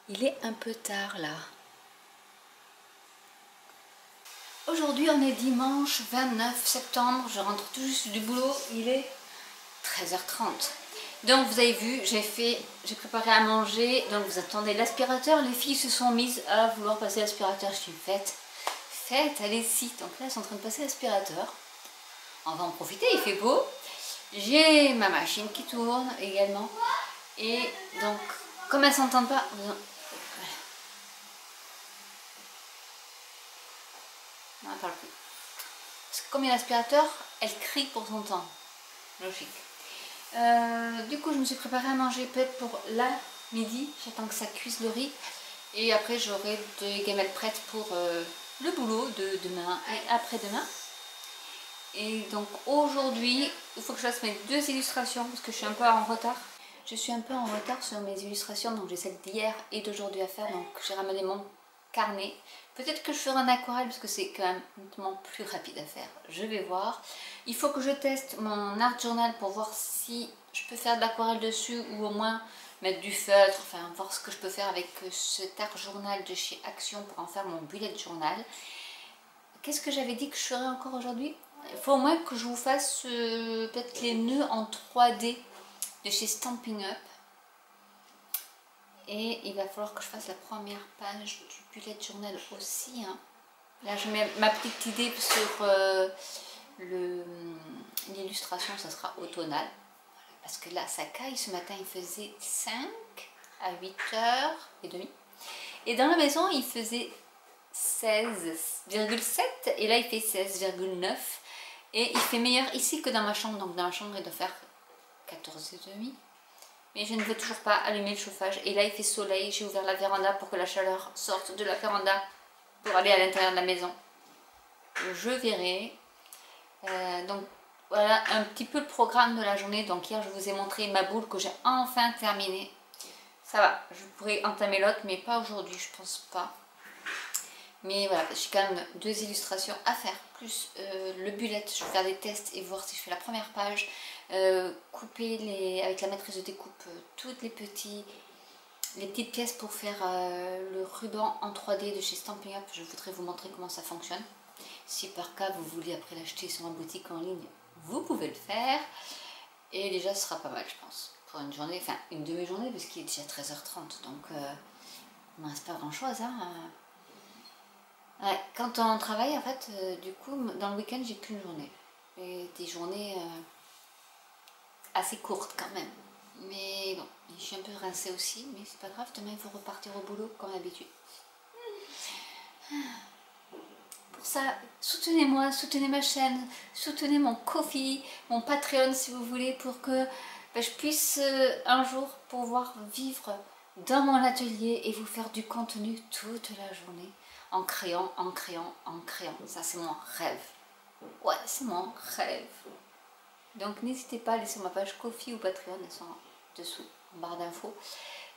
il est un peu tard là. Aujourd'hui on est dimanche 29 septembre, je rentre tout juste du boulot, il est 13h30. Donc vous avez vu, j'ai préparé à manger, donc vous attendez l'aspirateur. Les filles se sont mises à vouloir passer l'aspirateur. Je suis faites, allez-y. Donc là elles sont en train de passer l'aspirateur. On va en profiter, il fait beau. J'ai ma machine qui tourne également. Et donc, comme elles ne s'entendent pas, on n'en parle plus. Parce que comme il y a l'aspirateur, elle crie pour son temps. Logique. Du coup, je me suis préparée à manger peut-être pour la midi. J'attends que ça cuise le riz. Et après, j'aurai des gamelles prêtes pour le boulot de demain et après-demain. Et donc aujourd'hui, il faut que je fasse mes 2 illustrations parce que je suis un peu en retard. Je suis un peu en retard sur mes illustrations, donc j'ai celle d'hier et d'aujourd'hui à faire. Donc j'ai ramené mon carnet. Peut-être que je ferai en aquarelle parce que c'est quand même nettement plus rapide à faire. Je vais voir. Il faut que je teste mon art journal pour voir si je peux faire de l'aquarelle dessus ou au moins mettre du feutre. Enfin, voir ce que je peux faire avec cet art journal de chez Action pour en faire mon bullet journal. Qu'est-ce que j'avais dit que je ferais encore aujourd'hui? Il faut au moins que je vous fasse peut-être les nœuds en 3D de chez Stampin' Up. Et il va falloir que je fasse la première page du bullet journal aussi. Hein. Là, je mets ma petite idée sur l'illustration, ça sera automnal. Parce que là, ça caille. Ce matin, il faisait 5 à 8h30. Et dans la maison, il faisait 16,7 et là il fait 16,9 et il fait meilleur ici que dans ma chambre. Donc dans ma chambre il doit faire 14,5, mais je ne veux toujours pas allumer le chauffage. Et là il fait soleil, j'ai ouvert la véranda pour que la chaleur sorte de la véranda pour aller à l'intérieur de la maison. Je verrai. Donc voilà un petit peu le programme de la journée. Donc hier je vous ai montré ma boule que j'ai enfin terminée. Ça va, je pourrais entamer l'autre mais pas aujourd'hui, je pense pas. Mais voilà, j'ai quand même 2 illustrations à faire, plus le bullet. Je vais faire des tests et voir si je fais la première page. Couper avec la maîtrise de découpe toutes les petites pièces pour faire le ruban en 3D de chez Stampin' Up. Je voudrais vous montrer comment ça fonctionne. Si par cas vous voulez après l'acheter sur ma boutique en ligne, vous pouvez le faire. Et déjà ce sera pas mal je pense. Pour une journée, enfin une demi-journée parce qu'il est déjà 13h30. Donc il ne reste pas grand chose. Hein. Ouais, quand on travaille en fait, du coup, dans le week-end j'ai qu'une journée. Et des journées assez courtes quand même. Mais bon, je suis un peu rincée aussi, mais c'est pas grave, demain il faut repartir au boulot comme d'habitude. Pour ça, soutenez-moi, soutenez ma chaîne, soutenez mon Ko-fi, mon Patreon si vous voulez, pour que je puisse un jour pouvoir vivre dans mon atelier et vous faire du contenu toute la journée en créant, en créant, en créant. Ça c'est mon rêve. Ouais, c'est mon rêve. Donc n'hésitez pas à laisser ma page Ko-fi ou Patreon, elles sont dessous, en barre d'infos.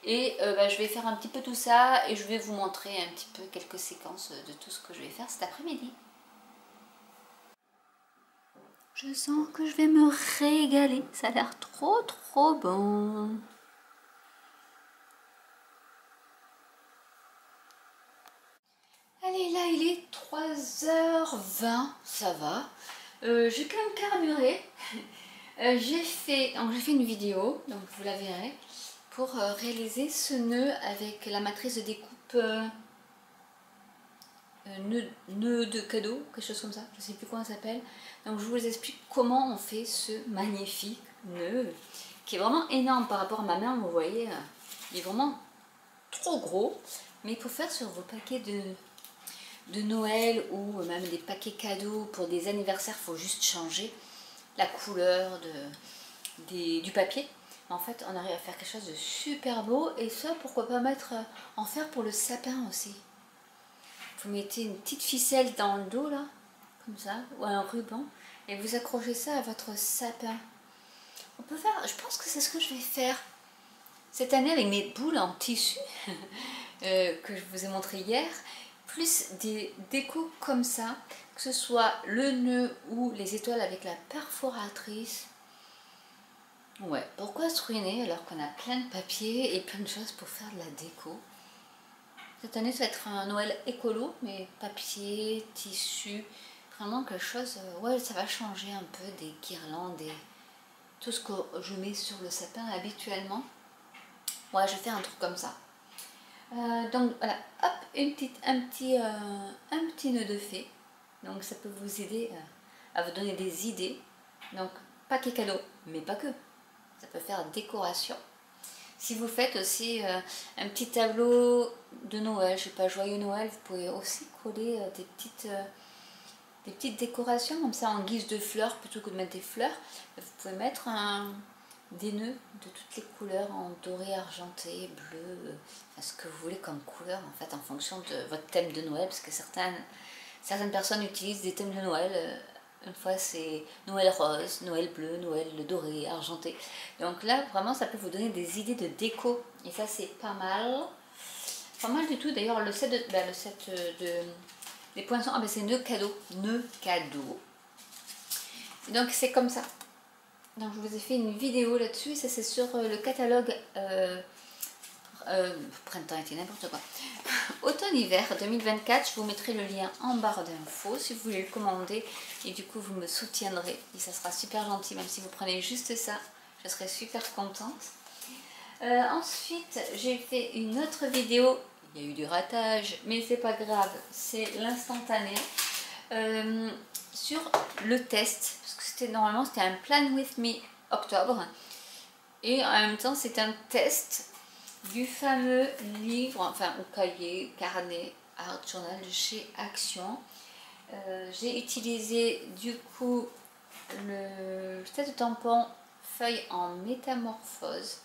Et je vais faire un petit peu tout ça et je vais vous montrer un petit peu quelques séquences de tout ce que je vais faire cet après-midi. Je sens que je vais me régaler, ça a l'air trop trop bon. Allez, là il est 3h20, ça va. J'ai quand même carburé. J'ai fait une vidéo, donc vous la verrez, pour réaliser ce nœud avec la matrice de découpe nœud de cadeau, quelque chose comme ça, je ne sais plus comment ça s'appelle. Donc je vous explique comment on fait ce magnifique nœud, qui est vraiment énorme par rapport à ma main, vous voyez, il est vraiment trop gros, mais pour faire sur vos paquets de Noël ou même des paquets cadeaux pour des anniversaires, il faut juste changer la couleur du papier. En fait, on arrive à faire quelque chose de super beau, et ça, pourquoi pas en faire pour le sapin aussi. Vous mettez une petite ficelle dans le dos là, comme ça, ou un ruban, et vous accrochez ça à votre sapin. On peut faire, je pense que c'est ce que je vais faire cette année avec mes boules en tissu que je vous ai montré hier, plus des décos comme ça, que ce soit le nœud ou les étoiles avec la perforatrice. Ouais, pourquoi se ruiner alors qu'on a plein de papier et plein de choses pour faire de la déco? Cette année, ça va être un Noël écolo, mais papier, tissu, vraiment quelque chose... ouais, ça va changer un peu des guirlandes et tout ce que je mets sur le sapin habituellement. Ouais, je vais faire un truc comme ça. Donc voilà, hop, un petit nœud de fée. Donc ça peut vous aider à vous donner des idées. Donc paquet cadeau, mais pas que. Ça peut faire décoration. Si vous faites aussi un petit tableau de Noël, je sais pas, joyeux Noël, vous pouvez aussi coller des petites décorations comme ça en guise de fleurs, plutôt que de mettre des fleurs. Vous pouvez mettre des nœuds de toutes les couleurs, en doré, argenté, bleu, enfin, ce que vous voulez comme couleur en fait, en fonction de votre thème de Noël, parce que certaines personnes utilisent des thèmes de Noël. Une fois c'est Noël rose, Noël bleu, Noël doré, argenté. Donc là vraiment ça peut vous donner des idées de déco. Et ça c'est pas mal. Pas mal du tout. D'ailleurs le set des poinçons, ah ben c'est nœud cadeau. Nœud cadeau. Donc c'est comme ça. Donc je vous ai fait une vidéo là-dessus. Ça c'est sur le catalogue printemps-été, n'importe quoi. Automne-hiver 2024, je vous mettrai le lien en barre d'infos si vous voulez le commander, et du coup vous me soutiendrez et ça sera super gentil, même si vous prenez juste ça, je serai super contente. Ensuite j'ai fait une autre vidéo, il y a eu du ratage mais c'est pas grave, c'est l'instantané, sur le test, parce que normalement c'était un Plan With Me octobre, et en même temps c'est un test du fameux livre, enfin ou cahier, carnet, art journal de chez Action. J'ai utilisé du coup le test de tampon feuille en métamorphose,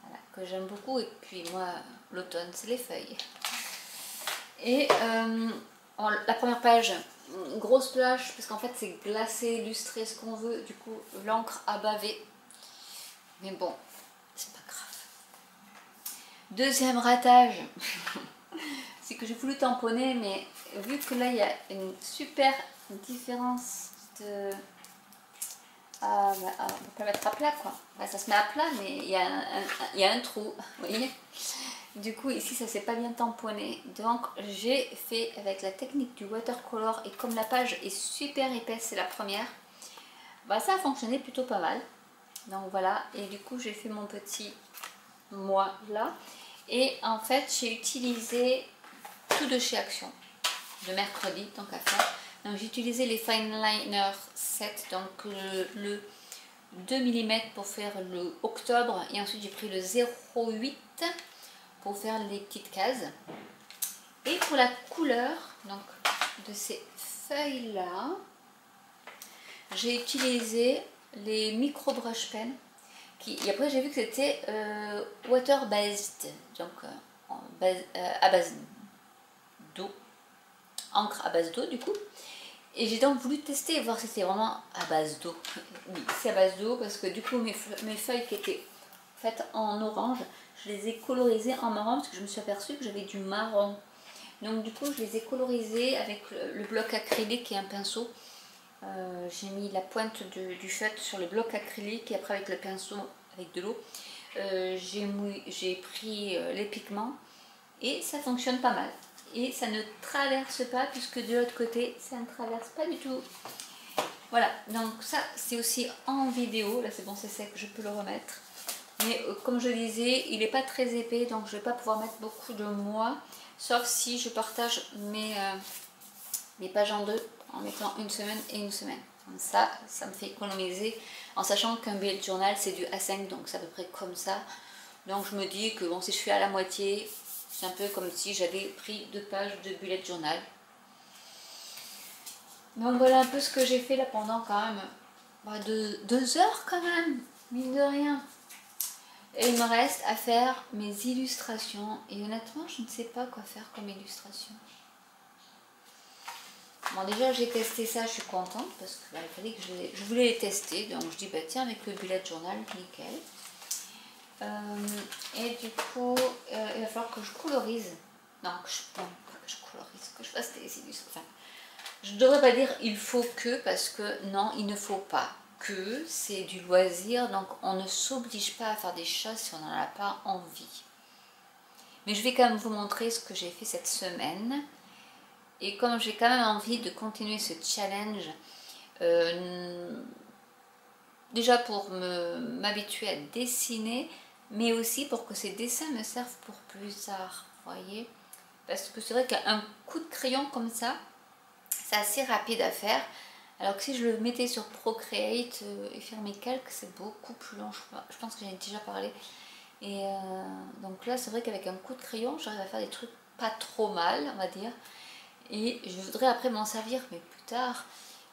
voilà, que j'aime beaucoup, et puis moi l'automne c'est les feuilles. Et la première page, grosse plage, parce qu'en fait c'est glacé, illustré, ce qu'on veut, du coup l'encre a bavé, mais bon, c'est pas grave. Deuxième ratage, c'est que j'ai voulu tamponner, mais vu que là il y a une super différence de... on va pas mettre à plat quoi. Enfin, ça se met à plat, mais il y a un trou, vous voyez. Du coup ici ça s'est pas bien tamponné, donc j'ai fait avec la technique du watercolor, et comme la page est super épaisse, c'est la première, bah ça a fonctionné plutôt pas mal. Donc voilà, et du coup j'ai fait mon petit moi là. Et en fait j'ai utilisé tout de chez Action de mercredi, tant qu'à faire, Donc j'ai utilisé les Fine Liner 7, donc le 2 mm pour faire le octobre, et ensuite j'ai pris le 0,8 pour faire les petites cases. Et pour la couleur donc de ces feuilles là, j'ai utilisé les micro brush pen et après j'ai vu que c'était water based, donc à base d'eau, encre à base d'eau du coup. Et j'ai donc voulu tester et voir si c'était vraiment à base d'eau. Oui, c'est à base d'eau parce que du coup mes feuilles qui étaient faites en orange, je les ai colorisées en marron parce que je me suis aperçue que j'avais du marron. Donc du coup je les ai colorisées avec le bloc acrylique et un pinceau. J'ai mis la pointe du feutre sur le bloc acrylique et après avec le pinceau avec de l'eau j'ai pris les pigments et ça fonctionne pas mal. Et ça ne traverse pas puisque de l'autre côté ça ne traverse pas du tout. Voilà, donc ça c'est aussi en vidéo, là c'est bon, c'est sec, je peux le remettre. Mais comme je disais, il n'est pas très épais, donc je ne vais pas pouvoir mettre beaucoup de moi, sauf si je partage mes pages en deux en mettant une semaine et une semaine. Donc ça me fait économiser, en sachant qu'un bullet journal c'est du A5, donc c'est à peu près comme ça. Donc je me dis que bon, si je fais à la moitié, c'est un peu comme si j'avais pris 2 pages de bullet journal. Donc voilà un peu ce que j'ai fait là pendant quand même 2 heures quand même, mine de rien. Et il me reste à faire mes illustrations. Et honnêtement, je ne sais pas quoi faire comme illustration. Bon, déjà j'ai testé ça, je suis contente parce que il fallait que je voulais les tester. Donc je dis bah tiens, avec le bullet journal, nickel. Et du coup, il va falloir que je colorise. Non, pas que je colorise, que je fasse des illustrations. Enfin, je ne devrais pas dire il faut que, parce que non, il ne faut pas que, c'est du loisir, donc on ne s'oblige pas à faire des choses si on n'en a pas envie. Mais je vais quand même vous montrer ce que j'ai fait cette semaine. Et comme j'ai quand même envie de continuer ce challenge, déjà pour m'habituer à dessiner, mais aussi pour que ces dessins me servent pour plus tard, vous voyez. Parce que c'est vrai qu'un coup de crayon comme ça, c'est assez rapide à faire. Alors que si je le mettais sur Procreate et faire mes calques, c'est beaucoup plus long. Je pense que j'en ai déjà parlé. Et donc là, c'est vrai qu'avec un coup de crayon, j'arrive à faire des trucs pas trop mal, on va dire. Et je voudrais après m'en servir, mais plus tard,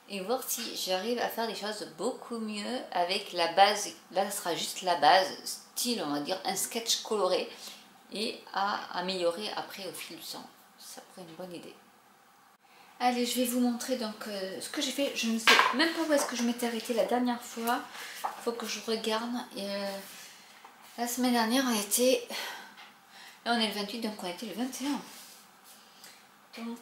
et voir si j'arrive à faire des choses beaucoup mieux avec la base. Là, ça sera juste la base, style, on va dire, un sketch coloré, et à améliorer après au fil du temps. Ça pourrait être une bonne idée. Allez, je vais vous montrer donc ce que j'ai fait. Je ne sais même pas où est-ce que je m'étais arrêtée la dernière fois. Il faut que je regarde. Et, la semaine dernière, on était... Là, on est le 28, donc on était le 21. Donc,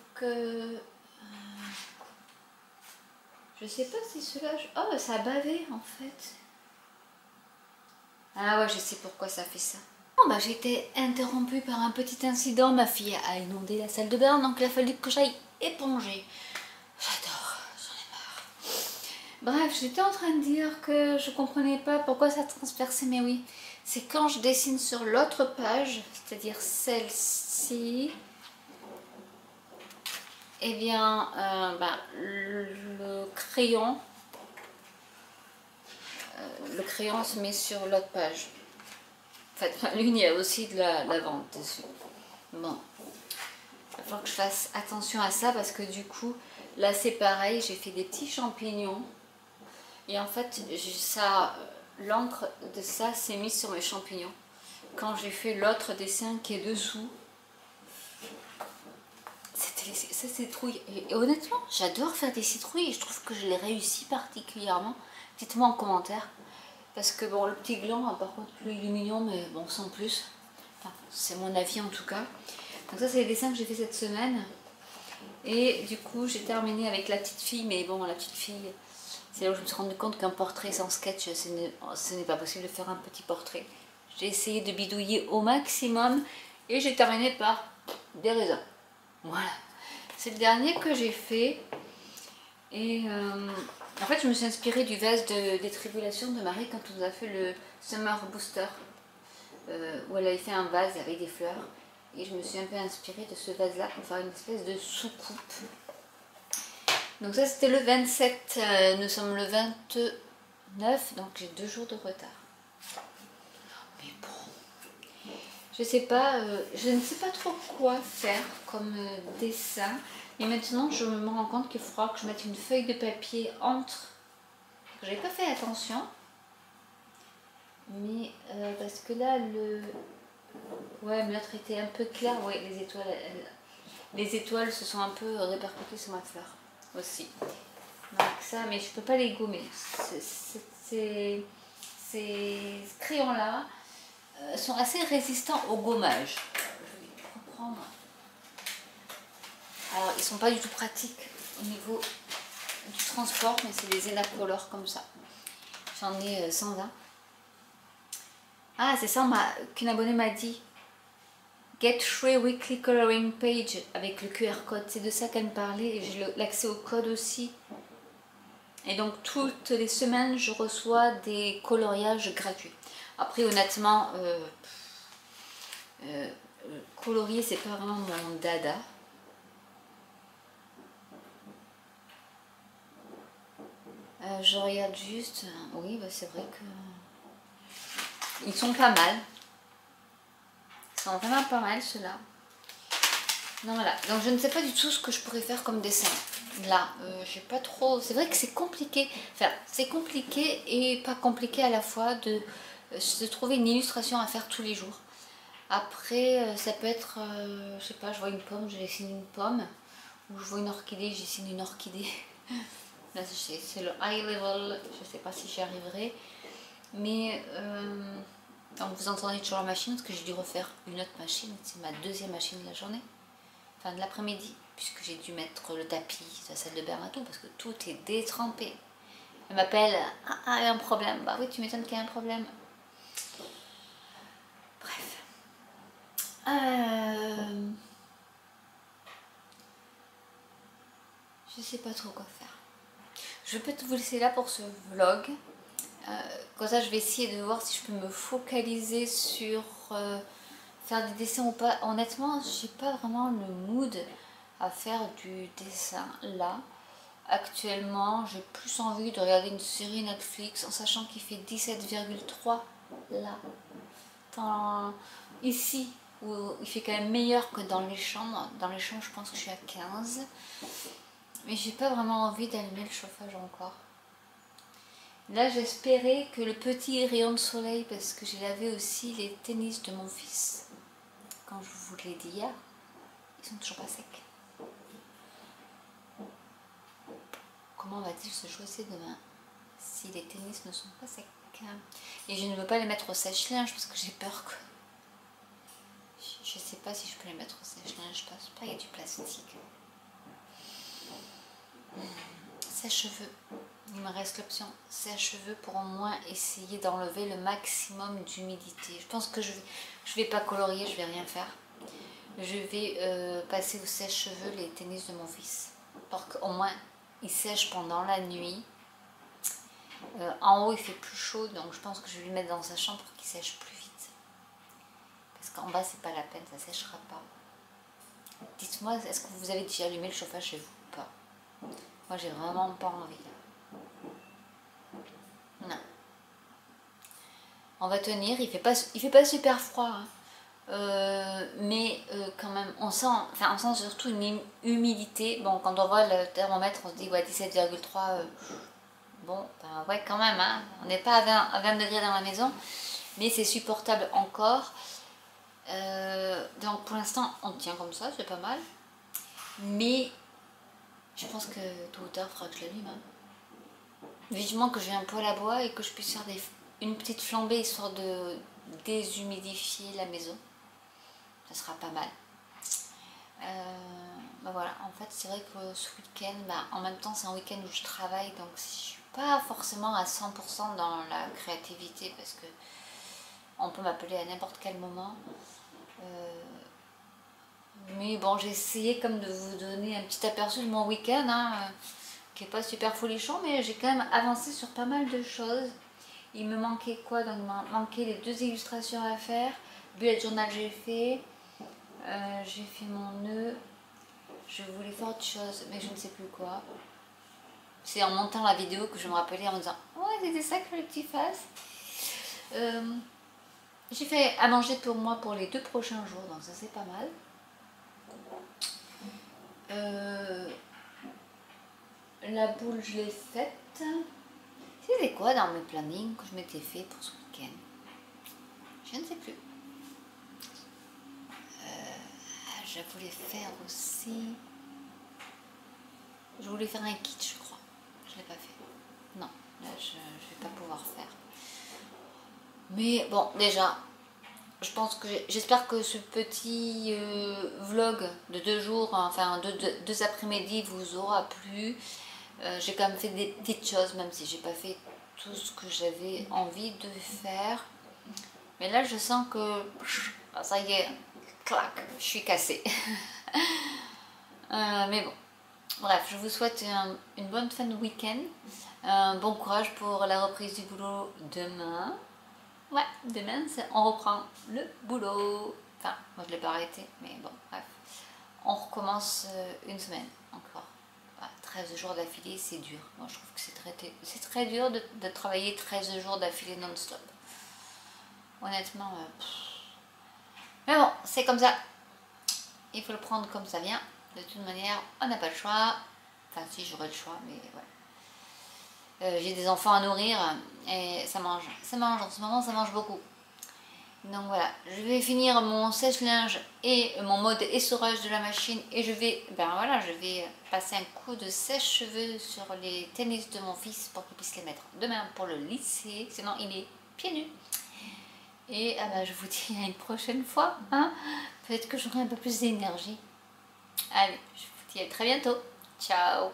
je sais pas si cela... Oh, ça a bavé, en fait. Ah ouais, je sais pourquoi ça fait ça. Bon, bah, j'ai été interrompue par un petit incident. Ma fille a inondé la salle de bain, donc il a fallu que j'aille éponger. J'adore, j'en ai marre. Bref, j'étais en train de dire que je comprenais pas pourquoi ça transperçait, mais oui. C'est quand je dessine sur l'autre page, c'est-à-dire celle-ci, eh bien, le crayon se met sur l'autre page. En fait, l'une, il y a aussi de la lavande dessus. Bon, il va falloir que je fasse attention à ça parce que du coup, là c'est pareil, j'ai fait des petits champignons. Et en fait, l'encre de ça s'est mise sur mes champignons. Quand j'ai fait l'autre dessin qui est dessous, ça citrouille. Et honnêtement, j'adore faire des citrouilles et je trouve que je les réussis particulièrement. Dites-moi en commentaire. Parce que bon, le petit gland, par contre, plus il est mignon, mais bon, sans plus. Enfin, c'est mon avis en tout cas. Donc ça, c'est les dessins que j'ai fait cette semaine. Et du coup, j'ai terminé avec la petite fille. Mais bon, la petite fille, c'est là où je me suis rendu compte qu'un portrait sans sketch, ce n'est pas possible de faire un petit portrait. J'ai essayé de bidouiller au maximum. Et j'ai terminé par des raisins. Voilà. C'est le dernier que j'ai fait. Et en fait, je me suis inspirée du vase des tribulations de Marie quand on a fait le Summer Booster, où elle avait fait un vase avec des fleurs. Et je me suis un peu inspirée de ce vase-là pour faire une espèce de soucoupe. Donc ça c'était le 27, nous sommes le 29, donc j'ai 2 jours de retard. Mais bon, je sais pas, je ne sais pas trop quoi faire comme dessin. Et maintenant je me rends compte qu'il faudra que je mette une feuille de papier entre. J'avais pas fait attention. Mais parce que là ouais, mais l'autre était un peu clair. Oui, les étoiles se sont un peu répercutées sur ma fleur aussi. Donc ça, mais je peux pas les gommer. Ces crayons là sont assez résistants au gommage. Je vais reprendre. Alors ils sont pas du tout pratiques au niveau du transport, mais c'est des Enacolor comme ça. J'en ai 120. Ah, c'est ça qu'une abonnée m'a dit. Get Free Weekly Coloring Page avec le QR code. C'est de ça qu'elle me parlait et j'ai l'accès au code aussi. Et donc toutes les semaines, je reçois des coloriages gratuits. Après, honnêtement, colorier, c'est pas vraiment mon dada. Je regarde juste. Oui, bah c'est vrai que ils sont pas mal. Ils sont vraiment pas mal ceux-là. Non, voilà. Donc je ne sais pas du tout ce que je pourrais faire comme dessin. Là, j'ai pas trop. C'est vrai que c'est compliqué. Enfin, c'est compliqué et pas compliqué à la fois de trouver une illustration à faire tous les jours. Après, ça peut être, je sais pas, je vois une pomme, je dessine une pomme. Ou je vois une orchidée, je dessine une orchidée. Là, c'est le high level. Je sais pas si j'y arriverai. Mais donc vous entendez toujours la machine parce que j'ai dû refaire une autre machine. C'est ma deuxième machine de la journée. Enfin de l'après-midi, puisque j'ai dû mettre le tapis, la salle de bain et tout, parce que tout est détrempé. Elle m'appelle, ah, il y a un problème. Bah oui, tu m'étonnes qu'il y a un problème. Bref. Je sais pas trop quoi faire. Je vais peut-être vous laisser là pour ce vlog. Comme ça, je vais essayer de voir si je peux me focaliser sur faire des dessins ou pas. Honnêtement, j'ai pas vraiment le mood à faire du dessin là. Actuellement, j'ai plus envie de regarder une série Netflix en sachant qu'il fait 17,3 là. Ici, où il fait quand même meilleur que dans les chambres. Dans les chambres, je pense que je suis à 15. Mais j'ai pas vraiment envie d'allumer le chauffage encore. Là, j'espérais que le petit rayon de soleil, parce que j'ai lavé aussi les tennis de mon fils, comme je vous l'ai dit hier, ils sont toujours pas secs. Comment va-t-il se chausser demain si les tennis ne sont pas secs? Et je ne veux pas les mettre au sèche-linge parce que j'ai peur que... Je sais pas si je peux les mettre au sèche-linge, je pense pas, il y a du plastique. Sèche-cheveux. Il me reste l'option sèche-cheveux pour au moins essayer d'enlever le maximum d'humidité. Je pense que je vais pas colorier, je vais rien faire. Je vais passer au sèche-cheveux les tennis de mon fils. Pour qu'au moins il sèche pendant la nuit. En haut il fait plus chaud, donc je pense que je vais lui mettre dans sa chambre pour qu'il sèche plus vite. Parce qu'en bas c'est pas la peine, ça sèchera pas. Dites-moi, est-ce que vous avez déjà allumé le chauffage chez vous ou pas? Moi j'ai vraiment pas envie. Non. On va tenir, il fait pas super froid. Hein. Mais quand même, on sent surtout une humidité. Bon, quand on voit le thermomètre, on se dit ouais, 17,3. Bon, ben ouais, quand même, hein. On n'est pas à 20 degrés dans la maison, mais c'est supportable encore. Donc pour l'instant, on tient comme ça, c'est pas mal. Mais je pense que tôt ou tard, il faudra que je l'allume. Hein. Vivement que j'ai un poêle à bois et que je puisse faire une petite flambée histoire de déshumidifier la maison. Ça sera pas mal. Ben voilà, en fait c'est vrai que ce week-end, en même temps c'est un week-end où je travaille, donc je suis pas forcément à 100% dans la créativité parce que on peut m'appeler à n'importe quel moment. Mais bon, j'ai essayé comme de vous donner un petit aperçu de mon week-end, hein, qui n'est pas super folichon, mais j'ai quand même avancé sur pas mal de choses. Il me manquait quoi? Donc il me manquait les 2 illustrations à faire. Bullet journal j'ai fait mon nœud. Je voulais faire autre chose, mais je ne sais plus quoi. C'est en montant la vidéo que je me rappelais en me disant « Ouais, c'était ça qu'il fallait que tu fasses. » J'ai fait à manger pour moi pour les 2 prochains jours, donc ça c'est pas mal. La boule, je l'ai faite. C'était quoi dans mes plannings que je m'étais fait pour ce week-end? Je ne sais plus. Je voulais faire aussi... Je voulais faire un kit, je crois. Je ne l'ai pas fait. Non, là, je ne vais pas pouvoir faire. Mais bon, déjà, je pense que j'espère que ce petit vlog de 2 jours, enfin 2 après-midi vous aura plu. J'ai quand même fait des petites choses, même si j'ai pas fait tout ce que j'avais envie de faire. Mais là, je sens que ça y est, clac, je suis cassée. Mais bon, bref, je vous souhaite une bonne fin de week-end. Bon courage pour la reprise du boulot demain. Ouais, demain, on reprend le boulot. Enfin, moi je ne l'ai pas arrêté, mais bon, bref. On recommence une semaine encore. 13 jours d'affilée, c'est dur. Moi, je trouve que c'est très dur de travailler 13 jours d'affilée non-stop. Honnêtement, mais bon, c'est comme ça. Il faut le prendre comme ça vient. De toute manière, on n'a pas le choix. Enfin, si, j'aurais le choix, mais voilà. J'ai des enfants à nourrir et ça mange. Ça mange, en ce moment, ça mange beaucoup. Donc voilà, je vais finir mon sèche-linge et mon mode essorage de la machine et je vais passer un coup de sèche-cheveux sur les tennis de mon fils pour qu'il puisse les mettre demain pour le lycée, sinon il est pieds nus. Et je vous dis à une prochaine fois, hein. Peut-être que j'aurai un peu plus d'énergie. Allez, je vous dis à très bientôt. Ciao.